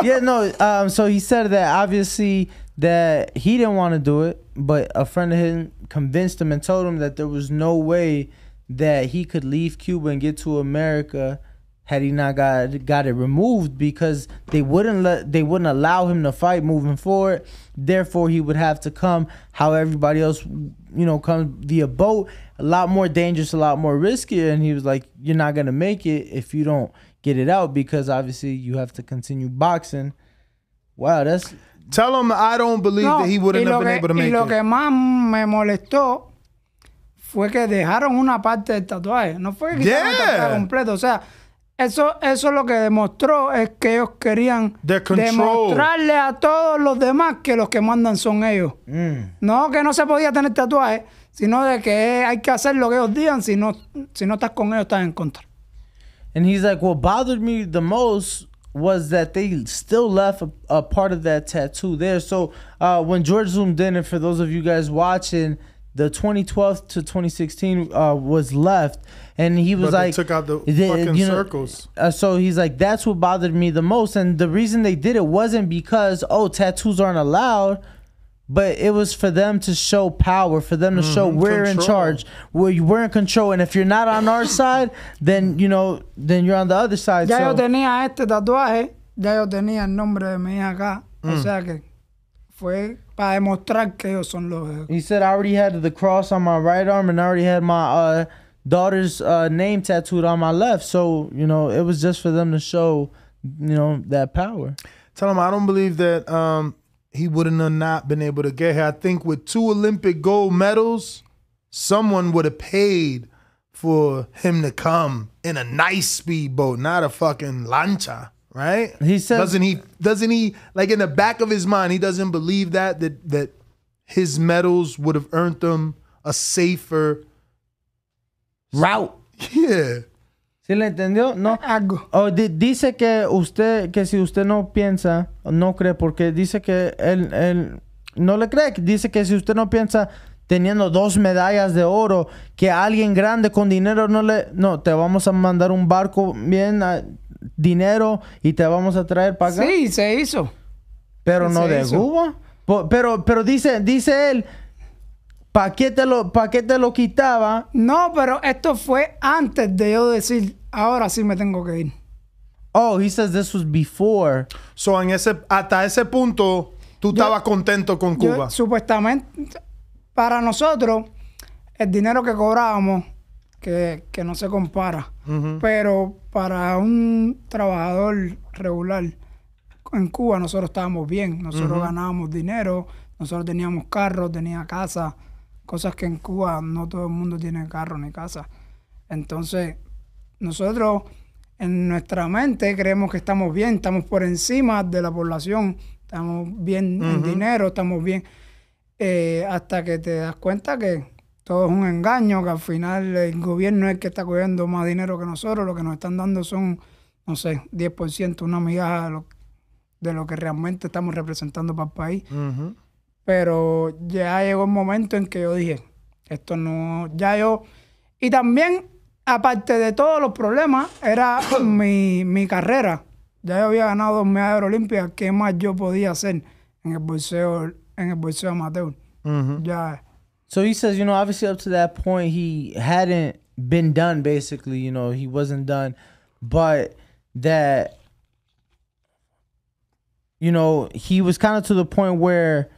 Yeah, no. So he said that obviously that he didn't want to do it, but a friend of his convinced him and told him that there was no way that he could leave Cuba and get to America had he not got it removed, because they wouldn't allow him to fight moving forward. Therefore, he would have to come how everybody else, comes via boat. A lot more dangerous, a lot more riskier. And he was like, "You're not gonna make it if you don't get it out, because obviously you have to continue boxing." Wow, that's... Tell him I don't believe that he wouldn't have been able to make y lo it. que más me molestó fue que dejaron una parte del tatuaje. No fue que quitaron el tatuaje completo. O sea, eso lo que demostró es que ellos querían demostrarle a todos los demás que los que mandan son ellos. No que no se podía tener tatuaje, sino de que hay que hacer lo que ellos digan. Si no estás con ellos, estás en contra. And he's like, what bothered me the most was that they still left a part of that tattoo there. So when George zoomed in, and for those of you guys watching, the 2012 to 2016 was left, and he was they like, took out the fucking circles. So he's like, that's what bothered me the most. And the reason they did it wasn't because, oh, tattoos aren't allowed, but it was for them to show power, for them to show we're in charge, we're in control. And if you're not on our side, then you're on the other side. Ya yo tenía este tatuaje, ya yo tenía el nombre de mi hija acá, o sea que fue para demostrar que ellos son los... He said, I already had the cross on my right arm, and I already had my daughter's name tattooed on my left. So, it was just for them to show, that power. Tell him I don't believe that he wouldn't have not been able to get here. I think with 2 Olympic gold medals, someone would have paid for him to come in a nice speedboat, not a fucking lancha. Right? He says, doesn't he like in the back of his mind, he doesn't believe that his medals would have earned them a safer route. Yeah. ¿Sí le entendió? No. Algo. Dice que si usted no piensa, no cree, porque dice que él no le cree. Dice que si usted no piensa teniendo 2 medallas de oro, que alguien grande con dinero no, te vamos a mandar un barco bien, dinero, y te vamos a traer para acá. Sí, se hizo. Pero no de Cuba. Pero dice él, ¿para qué te lo quitaba? No, pero esto fue antes de yo decir, ahora sí me tengo que ir. Oh, he says this was before. So hasta ese punto, tú estabas contento con Cuba. Supuestamente, para nosotros, el dinero que cobrábamos, que no se compara. Pero para un trabajador regular en Cuba, nosotros estábamos bien. Nosotros ganábamos dinero, nosotros teníamos carro, tenía casa. Cosas que en Cuba no todo el mundo tiene carro ni casa. Entonces, nosotros en nuestra mente creemos que estamos bien, estamos por encima de la población, estamos bien en dinero, estamos bien. Hasta que te das cuenta que todo es un engaño, que al final el gobierno es el que está cogiendo más dinero que nosotros. Lo que nos están dando son, no sé, 10%, una migaja de lo que realmente estamos representando para el país. Pero ya llegó el momento en que yo dije, esto no, y también, aparte de todos los problemas, era mi carrera. Ya yo había ganado 2 medallas olímpicas. ¿Qué más yo podía hacer en el boxeo amateur? Ya. So he says, obviously up to that point, he hadn't been done, basically. He wasn't done. But that, he was kind of to the point where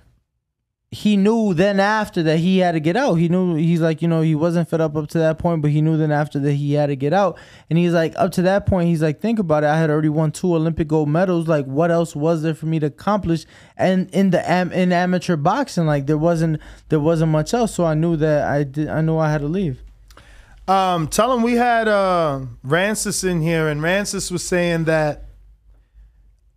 he knew then after that he had to get out. He's like, he wasn't fed up to that point, but he knew then after that he had to get out. And he's like, up to that point, he's like, think about it. I had already won 2 Olympic gold medals. Like, what else was there for me to accomplish? And in amateur boxing, like there wasn't much else. So I knew that I knew I had to leave. Tell him we had Rancis in here, and Rancis was saying that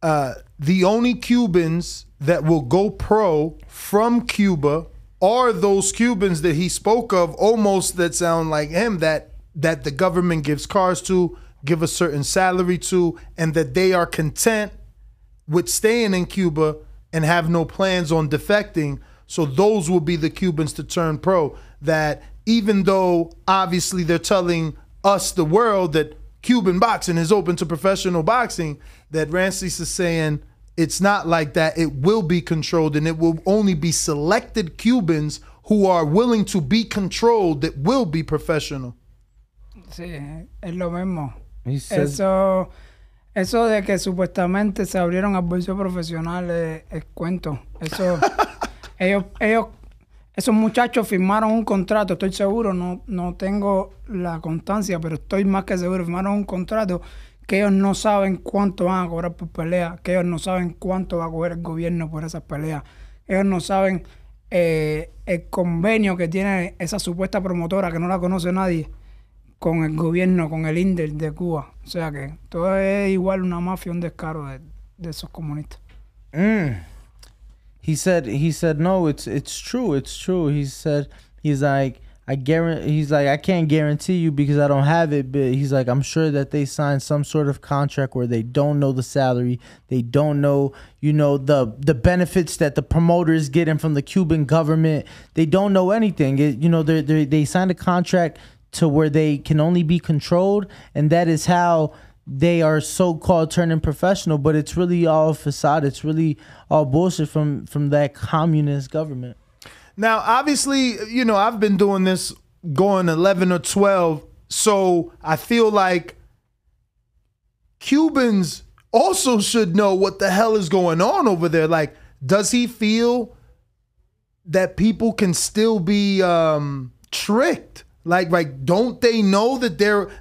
the only Cubans that will go pro from Cuba are those Cubans that he spoke of, almost that sound like him, that the government gives cars to, give a certain salary to, and that they are content with staying in Cuba and have no plans on defecting. So those will be the Cubans to turn pro. That even though obviously they're telling us, the world, that Cuban boxing is open to professional boxing, that Rancis is saying it's not like that. It will be controlled, and it will only be selected Cubans who are willing to be controlled that will be professional. Sí, es lo mismo. Says, eso de que supuestamente se abrieron al boxeo profesional es cuento. Eso, esos muchachos firmaron un contrato, estoy seguro, no tengo la constancia, pero estoy más que seguro, firmaron un contrato que ellos no saben cuánto van a cobrar por pelea, que ellos no saben cuánto va a coger el gobierno por esas peleas, ellos no saben el convenio que tiene esa supuesta promotora que no la conoce nadie con el gobierno, con el INDER de Cuba. O sea que todo es igual una mafia, un descaro de esos comunistas. He said no, it's true. He's like I can't guarantee you because I don't have it, but he's like, I'm sure that they signed some sort of contract where they don't know the salary, they don't know, the benefits that the promoter is getting from the Cuban government. They don't know anything. They signed a contract to where they can only be controlled, and that is how they are so-called turning professional, but it's really all facade. It's really all bullshit from that communist government. Now, obviously, I've been doing this going 11 or 12, so I feel like Cubans also should know what the hell is going on over there. Like, does he feel that people can still be tricked? Like, don't they know that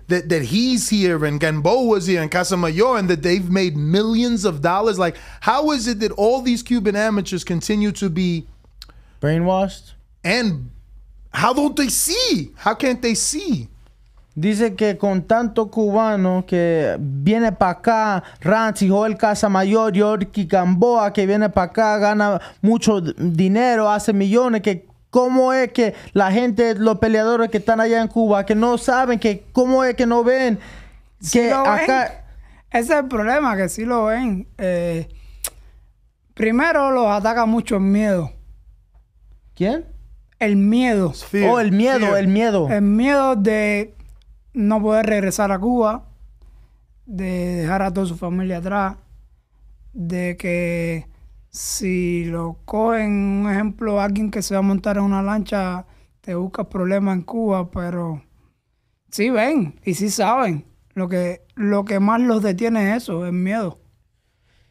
that he's here and Gamboa was here and Casamayor and that they've made millions of dollars? Like, how is it that all these Cuban amateurs continue to be brainwashed? And how don't they see? How can't they see? Dice que con tanto cubano que viene para acá, Rancy, Joel Casamayor, Yorky Gamboa, que viene para acá, gana mucho dinero, hace millones, que cómo es que la gente, los peleadores que están allá en Cuba, que no saben, que cómo es que no ven, sí que acá... Ven. Ese es el problema, que sí lo ven. Primero los ataca mucho el miedo. ¿Quién? El miedo. Fear. Oh, el miedo, Fear. El miedo. El miedo de no poder regresar a Cuba, de dejar a toda su familia atrás, de que si lo cogen, un ejemplo, alguien que se va a montar en una lancha, te busca problemas en Cuba, pero sí ven y sí saben. Lo que más los detiene es eso, el miedo.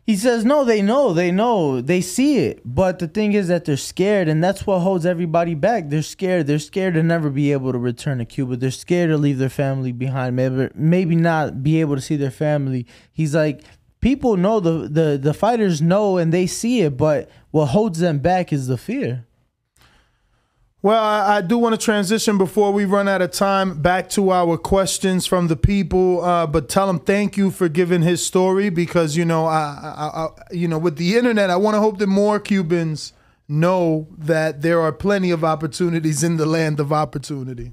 He says, no, they know, they see it. But the thing is that they're scared, and that's what holds everybody back. They're scared to never be able to return to Cuba. They're scared to leave their family behind, maybe not be able to see their family. He's like, people know, the fighters know, and they see it, but what holds them back is the fear. Well, I do want to transition before we run out of time back to our questions from the people. But tell him thank you for giving his story because, with the internet, I want to hope that more Cubans know that there are plenty of opportunities in the land of opportunity.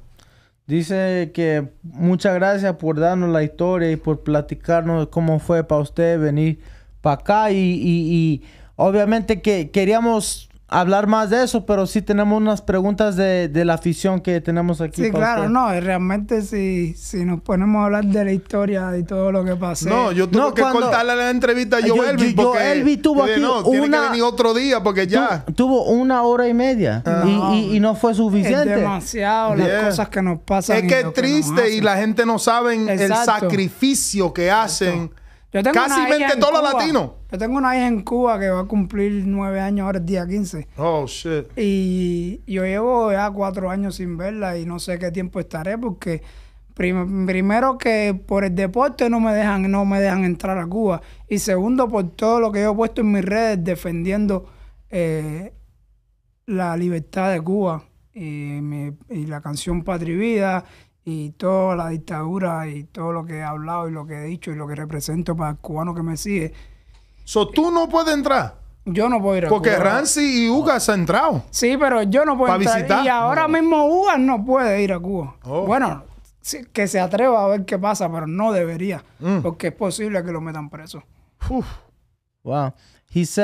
Dice que muchas gracias por darnos la historia y por platicarnos cómo fue para usted venir para acá y obviamente que queríamos hablar más de eso, pero sí tenemos unas preguntas de la afición que tenemos aquí. Sí, claro, usted. No, realmente si nos ponemos a hablar de la historia y todo lo que pasó. No, yo tuve que cortarle la entrevista a Joelvi porque Joelvi tuvo aquí tiene que venir otro día porque ya. Tuvo 1 hora y media y no fue suficiente. Es demasiado las cosas que nos pasan. Es que es triste y la gente no sabe el sacrificio que hacen. Casi todos los latinos. Yo tengo una hija en Cuba que va a cumplir 9 años ahora el día 15. Oh, shit. Y yo llevo ya 4 años sin verla y no sé qué tiempo estaré porque primero que por el deporte no me dejan entrar a Cuba. Y segundo por todo lo que yo he puesto en mis redes defendiendo la libertad de Cuba y la canción Patria y Vida y toda la dictadura y todo lo que he hablado y lo que he dicho y lo que represento para el cubano que me sigue. ¿Tú no puedes entrar? Yo no puedo ir a Porque Cuba. Rancy y Ugas han entrado. Sí, pero yo no puedo entrar. Visitar. Y ahora mismo Ugas no puede ir a Cuba. Oh. Bueno, que se atreva a ver qué pasa, pero no debería. Porque es posible que lo metan preso. Wow. He's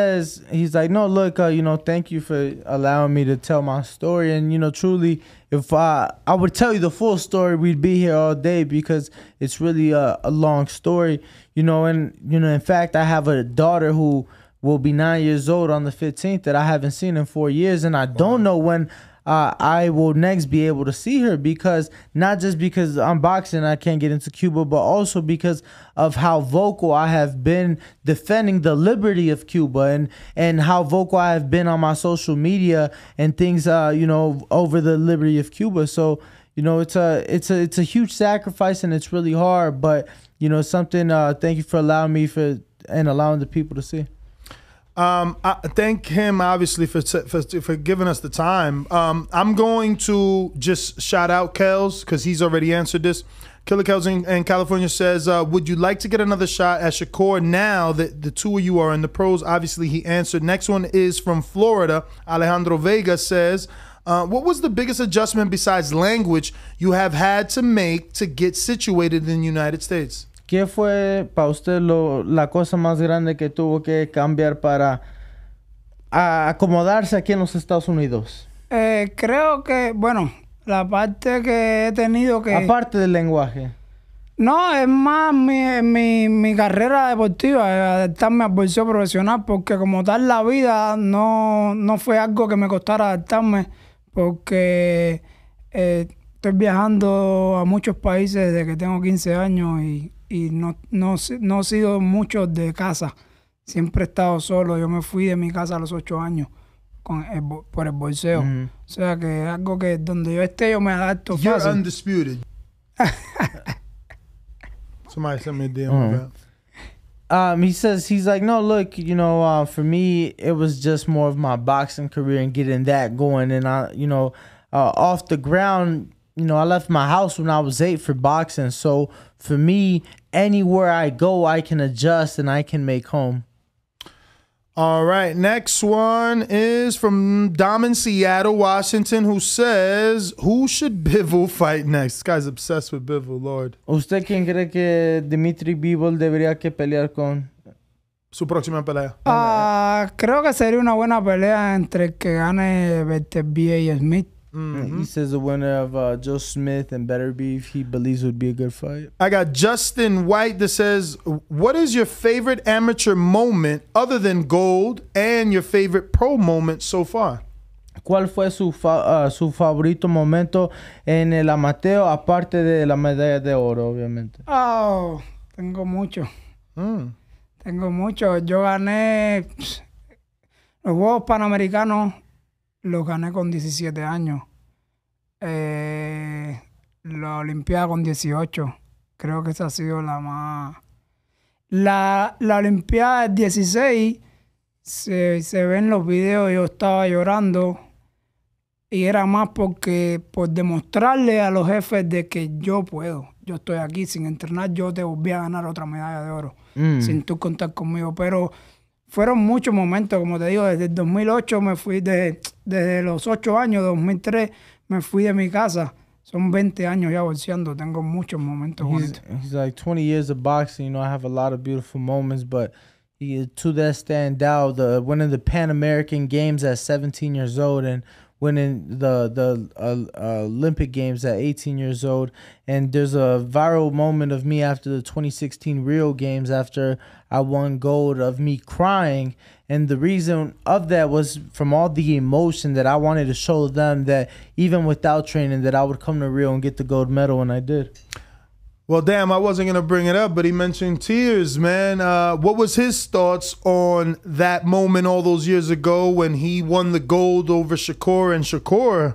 like, no, look, thank you for allowing me to tell my story. And, truly, if I would tell you the full story, we'd be here all day because it's really a long story, and, in fact, I have a daughter who will be 9 years old on the 15th that I haven't seen in 4 years. And I don't know when I will next be able to see her because not just because I'm boxing, I can't get into Cuba, but also because of how vocal I have been defending the liberty of Cuba and how vocal I have been on my social media and things, over the liberty of Cuba. So, it's a huge sacrifice and it's really hard, but you know, something. Thank you for allowing me and allowing the people to see. I thank him obviously for giving us the time. I'm going to just shout out Kels because he's already answered this. Killer Kels in California says, would you like to get another shot at Shakur now that the two of you are in the pros? Obviously, he answered. Next one is from Florida. Alejandro Vega says, what was the biggest adjustment besides language you have had to make to get situated in the United States? ¿Qué fue para usted la cosa más grande que tuvo que cambiar para acomodarse aquí en los Estados Unidos? Creo que, bueno, la parte que he tenido que... Aparte del lenguaje. No, es más mi carrera deportiva, adaptarme al boxeo profesional, porque como tal la vida no fue algo que me costara adaptarme, porque estoy viajando a muchos países desde que tengo 15 años y no he sido mucho de casa. Siempre he estado solo. Yo me fui de mi casa a los 8 años por el boxeo. O sea que es algo que donde yo esté yo me adapto fácil. You're undisputed. Somebody sent me a DM about. He says, he's like, no, look, you know, for me, it was just more of my boxing career and getting that going. And off the ground, you know, I left my house when I was 8 for boxing. So for me, anywhere I go, I can adjust and I can make home. All right. Next one is from Dom in Seattle, Washington, who says, who should Bivol fight next? This guy's obsessed with Bivol, Lord. ¿Usted quién cree que Dimitri Bivol debería que pelear con? Su próxima pelea. Creo que sería una buena pelea entre el que gane Beterbiev y Smith. He says the winner of Joe Smith and Beterbiev, he believes would be a good fight. I got Justin White that says, what is your favorite amateur moment other than gold and your favorite pro moment so far? ¿Cuál fue su favorito momento en el amateur aparte de la medalla de oro, obviamente? Oh, tengo mucho. Tengo mucho. Yo gané los Juegos Panamericanos. Los gané con 17 años. La Olimpiada con 18. Creo que esa ha sido la más... La Olimpiada del 16, se ven los videos, yo estaba llorando. Y era más por demostrarle a los jefes de que yo puedo. Yo estoy aquí, sin entrenar, yo te volví a ganar otra medalla de oro. Sin tú contar conmigo. Pero... fueron muchos momentos, como te digo, desde el 2008 me fui, desde los 8 años, 2003, me fui de mi casa. Son 20 años ya boxeando, tengo muchos momentos bonitos. He's like 20 years of boxing, you know, I have a lot of beautiful moments, but two that stand out, winning the Pan American Games at 17 years old and winning the Olympic Games at 18 years old. And there's a viral moment of me after the 2016 Rio Games after I won gold of me crying. And the reason of that was from all the emotion that I wanted to show them that even without training that I would come to Rio and get the gold medal, and I did. Well, damn, I wasn't going to bring it up, but he mentioned tears, man. What was his thoughts on that moment all those years ago when he won the gold over Shakur, and Shakur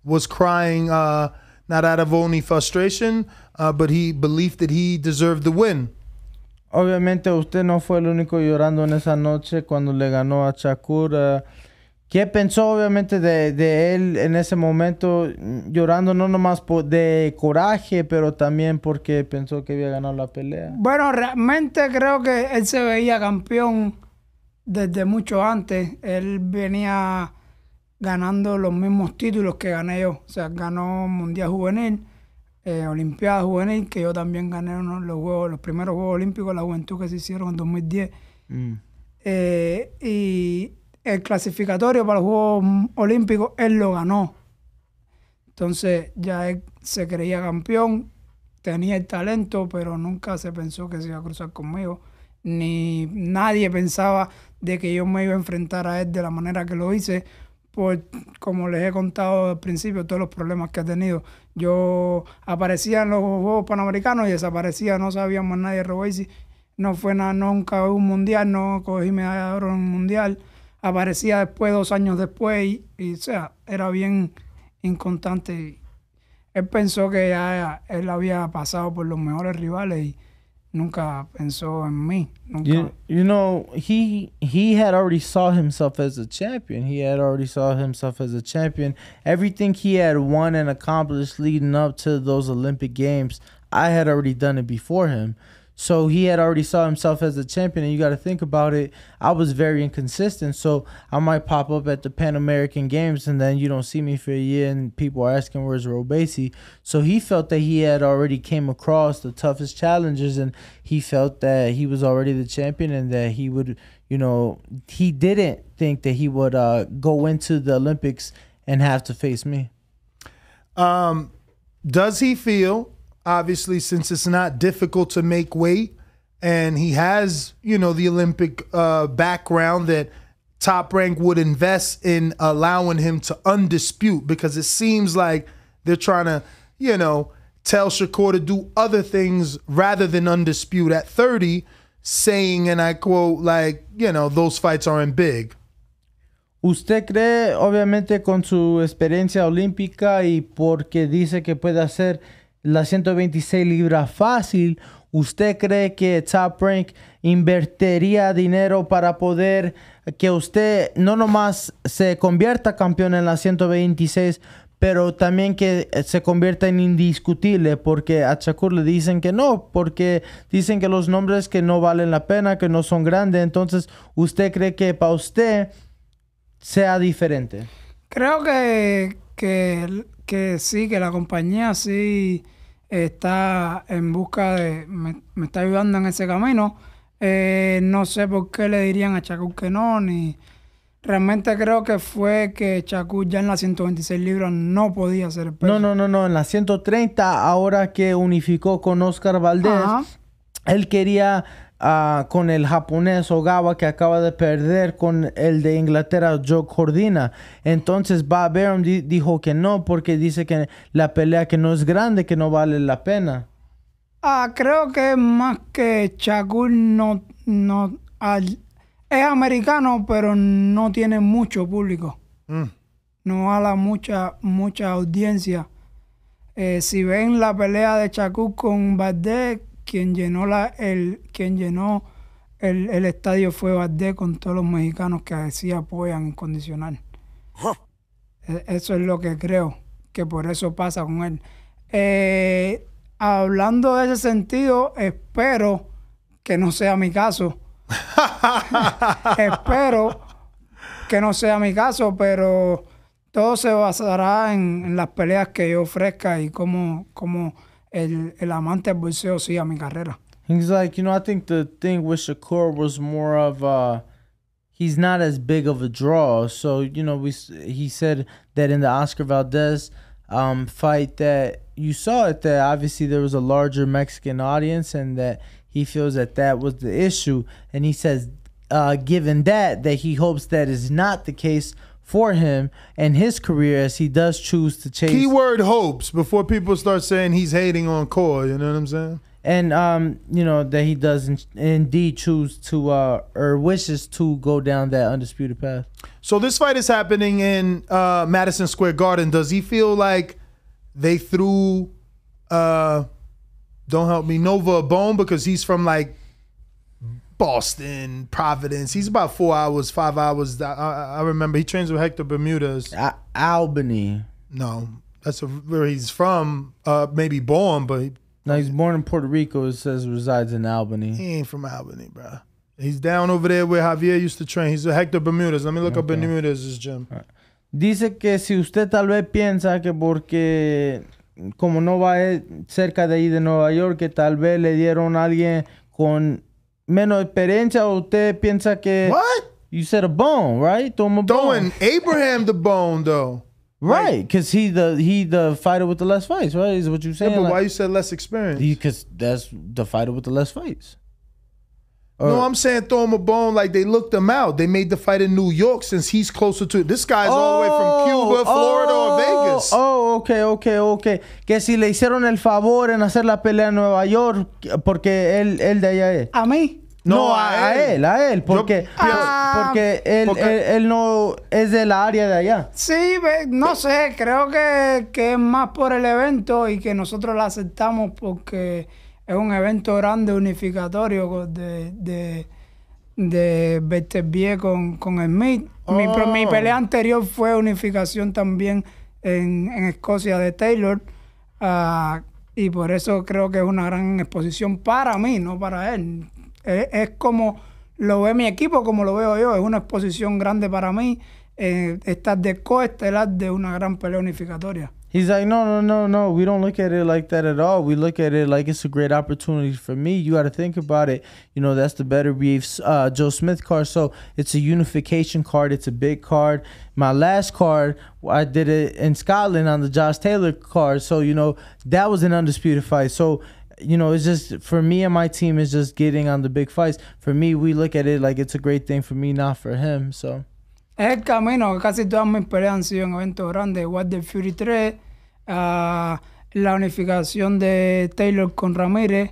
was crying, not out of only frustration, but he believed that he deserved the win? Obviamente usted no fue el único llorando en esa noche cuando le ganó a Shakur. ¿Qué pensó obviamente de él en ese momento? Llorando no nomás de coraje, pero también porque pensó que había ganado la pelea. Bueno, realmente creo que él se veía campeón desde mucho antes. Él venía ganando los mismos títulos que gané yo. O sea, ganó Mundial Juvenil, Olimpiada Juvenil, que yo también gané los primeros Juegos Olímpicos de la Juventud que se hicieron en 2010. Y el clasificatorio para los Juegos Olímpicos, él lo ganó. Entonces ya él se creía campeón, tenía el talento, pero nunca se pensó que se iba a cruzar conmigo. Ni nadie pensaba de que yo me iba a enfrentar a él de la manera que lo hice, por, como les he contado al principio, todos los problemas que ha tenido. Yo aparecía en los Juegos Panamericanos y desaparecía, no sabía más nadie de Robeisy. No fue nada, nunca un mundial, no cogí medalla de oro en un mundial. Aparecía después, 2 años después, y o sea, era bien inconstante. Él pensó que ya él había pasado por los mejores rivales nunca pensó en mí. Nunca. You know, he had already saw himself as a champion. He had already saw himself as a champion. Everything he had won and accomplished leading up to those Olympic Games, I had already done it before him. So he had already saw himself as a champion, and you got to think about it. I was very inconsistent, so I might pop up at the Pan American Games, and then you don't see me for a year, and people are asking, where's Robeisy? So he felt that he had already came across the toughest challenges, and he felt that he was already the champion, and that he would, you know, he didn't think that he would go into the Olympics and have to face me. Does he feel, obviously, since it's not difficult to make weight and he has, you know, the Olympic background, that Top Rank would invest in allowing him to undispute? Because it seems like they're trying to, you know, tell Shakur to do other things rather than undispute at 30, saying, and I quote, like, you know, those fights aren't big. ¿Usted cree, obviamente, con su experiencia olímpica y porque dice que puede hacer las 126 libras fácil, usted cree que Top Rank invertiría dinero para poder que usted no nomás se convierta campeón en las 126, pero también que se convierta en indiscutible? Porque a Shakur le dicen que no, porque dicen que los nombres que no valen la pena, que no son grandes. Entonces, ¿usted cree que para usted sea diferente? Creo que sí, que la compañía sí está en busca de... Me está ayudando en ese camino. No sé por qué le dirían a Shakur que no, ni... Realmente creo que fue que Shakur ya en las 126 libras no podía hacer el peso. No. En las 130, ahora que unificó con Oscar Valdez, Ajá. él quería... con el japonés Ogawa, que acaba de perder con el de Inglaterra, Joe Cordina. Entonces Bout dijo que no, porque dice que la pelea que no es grande, que no vale la pena. Creo que más que Shakur es americano, pero no tiene mucho público. No habla mucha audiencia. Si ven la pelea de Shakur con Valdez, quien llenó el estadio fue Valdez, con todos los mexicanos que así apoyan incondicional. Eso es lo que creo, que por eso pasa con él. Hablando de ese sentido, espero que no sea mi caso. Espero que no sea mi caso, pero todo se basará en las peleas que yo ofrezca y cómo el amante del boxeo siga mi carrera. He's like, you know, I think the thing with Shakur was more of he's not as big of a draw. So, you know, he said that in the Oscar Valdez fight that you saw it, that obviously there was a larger Mexican audience, and that he feels that was the issue. And he says, given that he hopes that is not the case for him and his career, as he does choose to chase. Keyword hopes, before people start saying he's hating on Core, you know what I'm saying? And, you know, that he does indeed choose to, or wishes to go down that undisputed path. So this fight is happening in Madison Square Garden. Does he feel like they threw, don't help me, Nova a bone? Because he's from like Boston, Providence. He's about 4 hours, 5 hours. I remember he trains with Hector Bermudez. Albany. No, that's where he's from. Maybe born, but no, he's born in Puerto Rico. It says resides in Albany. He ain't from Albany, bro. He's down over there where Javier used to train. He's a Hector Bermudez. Let me look up Bermudez's gym. Dice que si usted tal vez piensa que porque como no va cerca de ahí de Nueva York, que tal vez le dieron a alguien con menos experiencia, o usted piensa que... What? You said a bone, right? Throwing Abraham the bone, though. Right, because he the fighter with the less fights, right? Is what you're saying? Yeah, but like, why you said less experience? Because that's the fighter with the less fights. No, I'm saying throw him a bone like they looked him out. They made the fight in New York since he's closer to... This guy's all the way from Cuba, Florida, or Vegas. Okay. Que si le hicieron el favor en hacer la pelea en Nueva York porque él de allá es. ¿A mí? No, a él, porque él no es del área de allá. Sí, no sé, creo que es más por el evento y que nosotros la aceptamos porque es un evento grande unificatorio de Beterbiev con Smith. Mi pelea anterior fue unificación también en Escocia de Taylor. Y por eso creo que es una gran exposición para mí, no para él. Es como lo ve mi equipo, como lo veo yo. Es una exposición grande para mí. Estar de coestelar de una gran pelea unificatoria. He's like, no. We don't look at it like that at all. We look at it like it's a great opportunity for me. You got to think about it. You know, that's the Beterbiev Joe Smith card. So it's a unification card. It's a big card. My last card, I did it in Scotland on the Josh Taylor card. So, you know, that was an undisputed fight. So, you know, it's just, for me and my team, is just getting on the big fights. For me, we look at it like it's a great thing for me, not for him. So. Es el camino, casi todas mis peleas han sido en eventos grandes. Wilder Fury 3, la unificación de Taylor con Ramírez,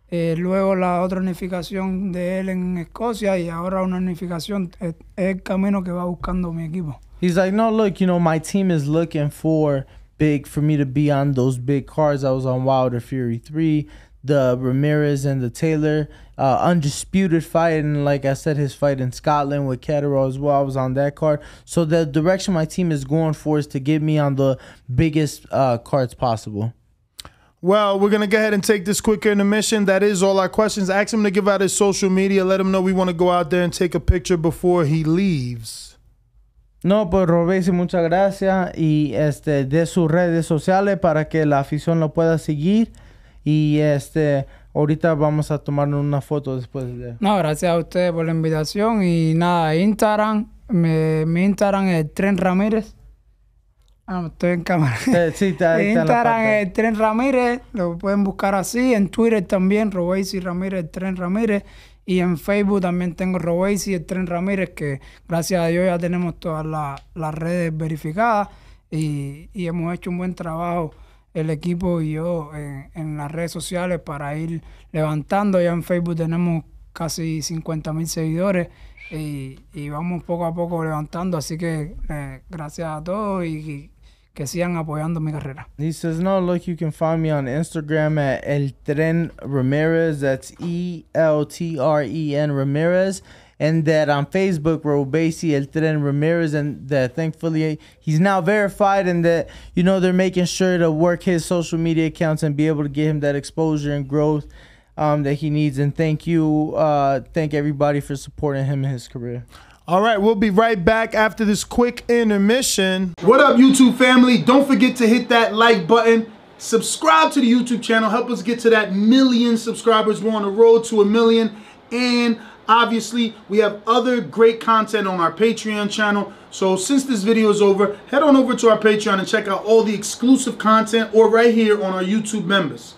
luego la otra unificación de él en Escocia y ahora una unificación. Es el camino que va buscando mi equipo. He's like, no, look, you know, my team is looking for me to be on those big cards. I was on Wilder Fury 3, the Ramirez and the Taylor undisputed fight, and like I said, his fight in Scotland with Catterall as well. I was on that card. So the direction my team is going for is to get me on the biggest cards possible. Well, we're going to go ahead and take this quick intermission. That is all our questions. Ask him to give out his social media. Let him know we want to go out there and take a picture before he leaves. No, pues Robeisy, muchas gracias. Y de sus redes sociales para que la afición lo pueda seguir. Y ahorita vamos a tomar una foto después de... No, gracias a ustedes por la invitación. Y nada, Instagram, mi Instagram es Tren Ramírez. Estoy en cámara. Sí, está Instagram es Tren Ramírez, lo pueden buscar así. En Twitter también, Robeisy Ramirez, Tren Ramírez. Y en Facebook también tengo Robeisy, el Tren Ramírez, que gracias a Dios ya tenemos todas las redes verificadas. Y hemos hecho un buen trabajo, el equipo y yo, en las redes sociales para ir levantando. Ya en Facebook tenemos casi 50,000 seguidores y vamos poco a poco levantando. Así que gracias a todos y que sigan apoyando mi carrera. He says, no, look, you can find me on Instagram at El Tren Ramirez. That's ELTREN Ramirez. And that on Facebook, Robeisy El Tren Ramirez, and that thankfully he's now verified, and that, you know, they're making sure to work his social media accounts and be able to get him that exposure and growth that he needs. And thank everybody for supporting him in his career. All right, we'll be right back after this quick intermission. What up, YouTube family? Don't forget to hit that like button. Subscribe to the YouTube channel. Help us get to that 1 million subscribers. We're on the road to 1 million. And obviously, we have other great content on our Patreon channel. So since this video is over, head on over to our Patreon and check out all the exclusive content, or right here on our YouTube members.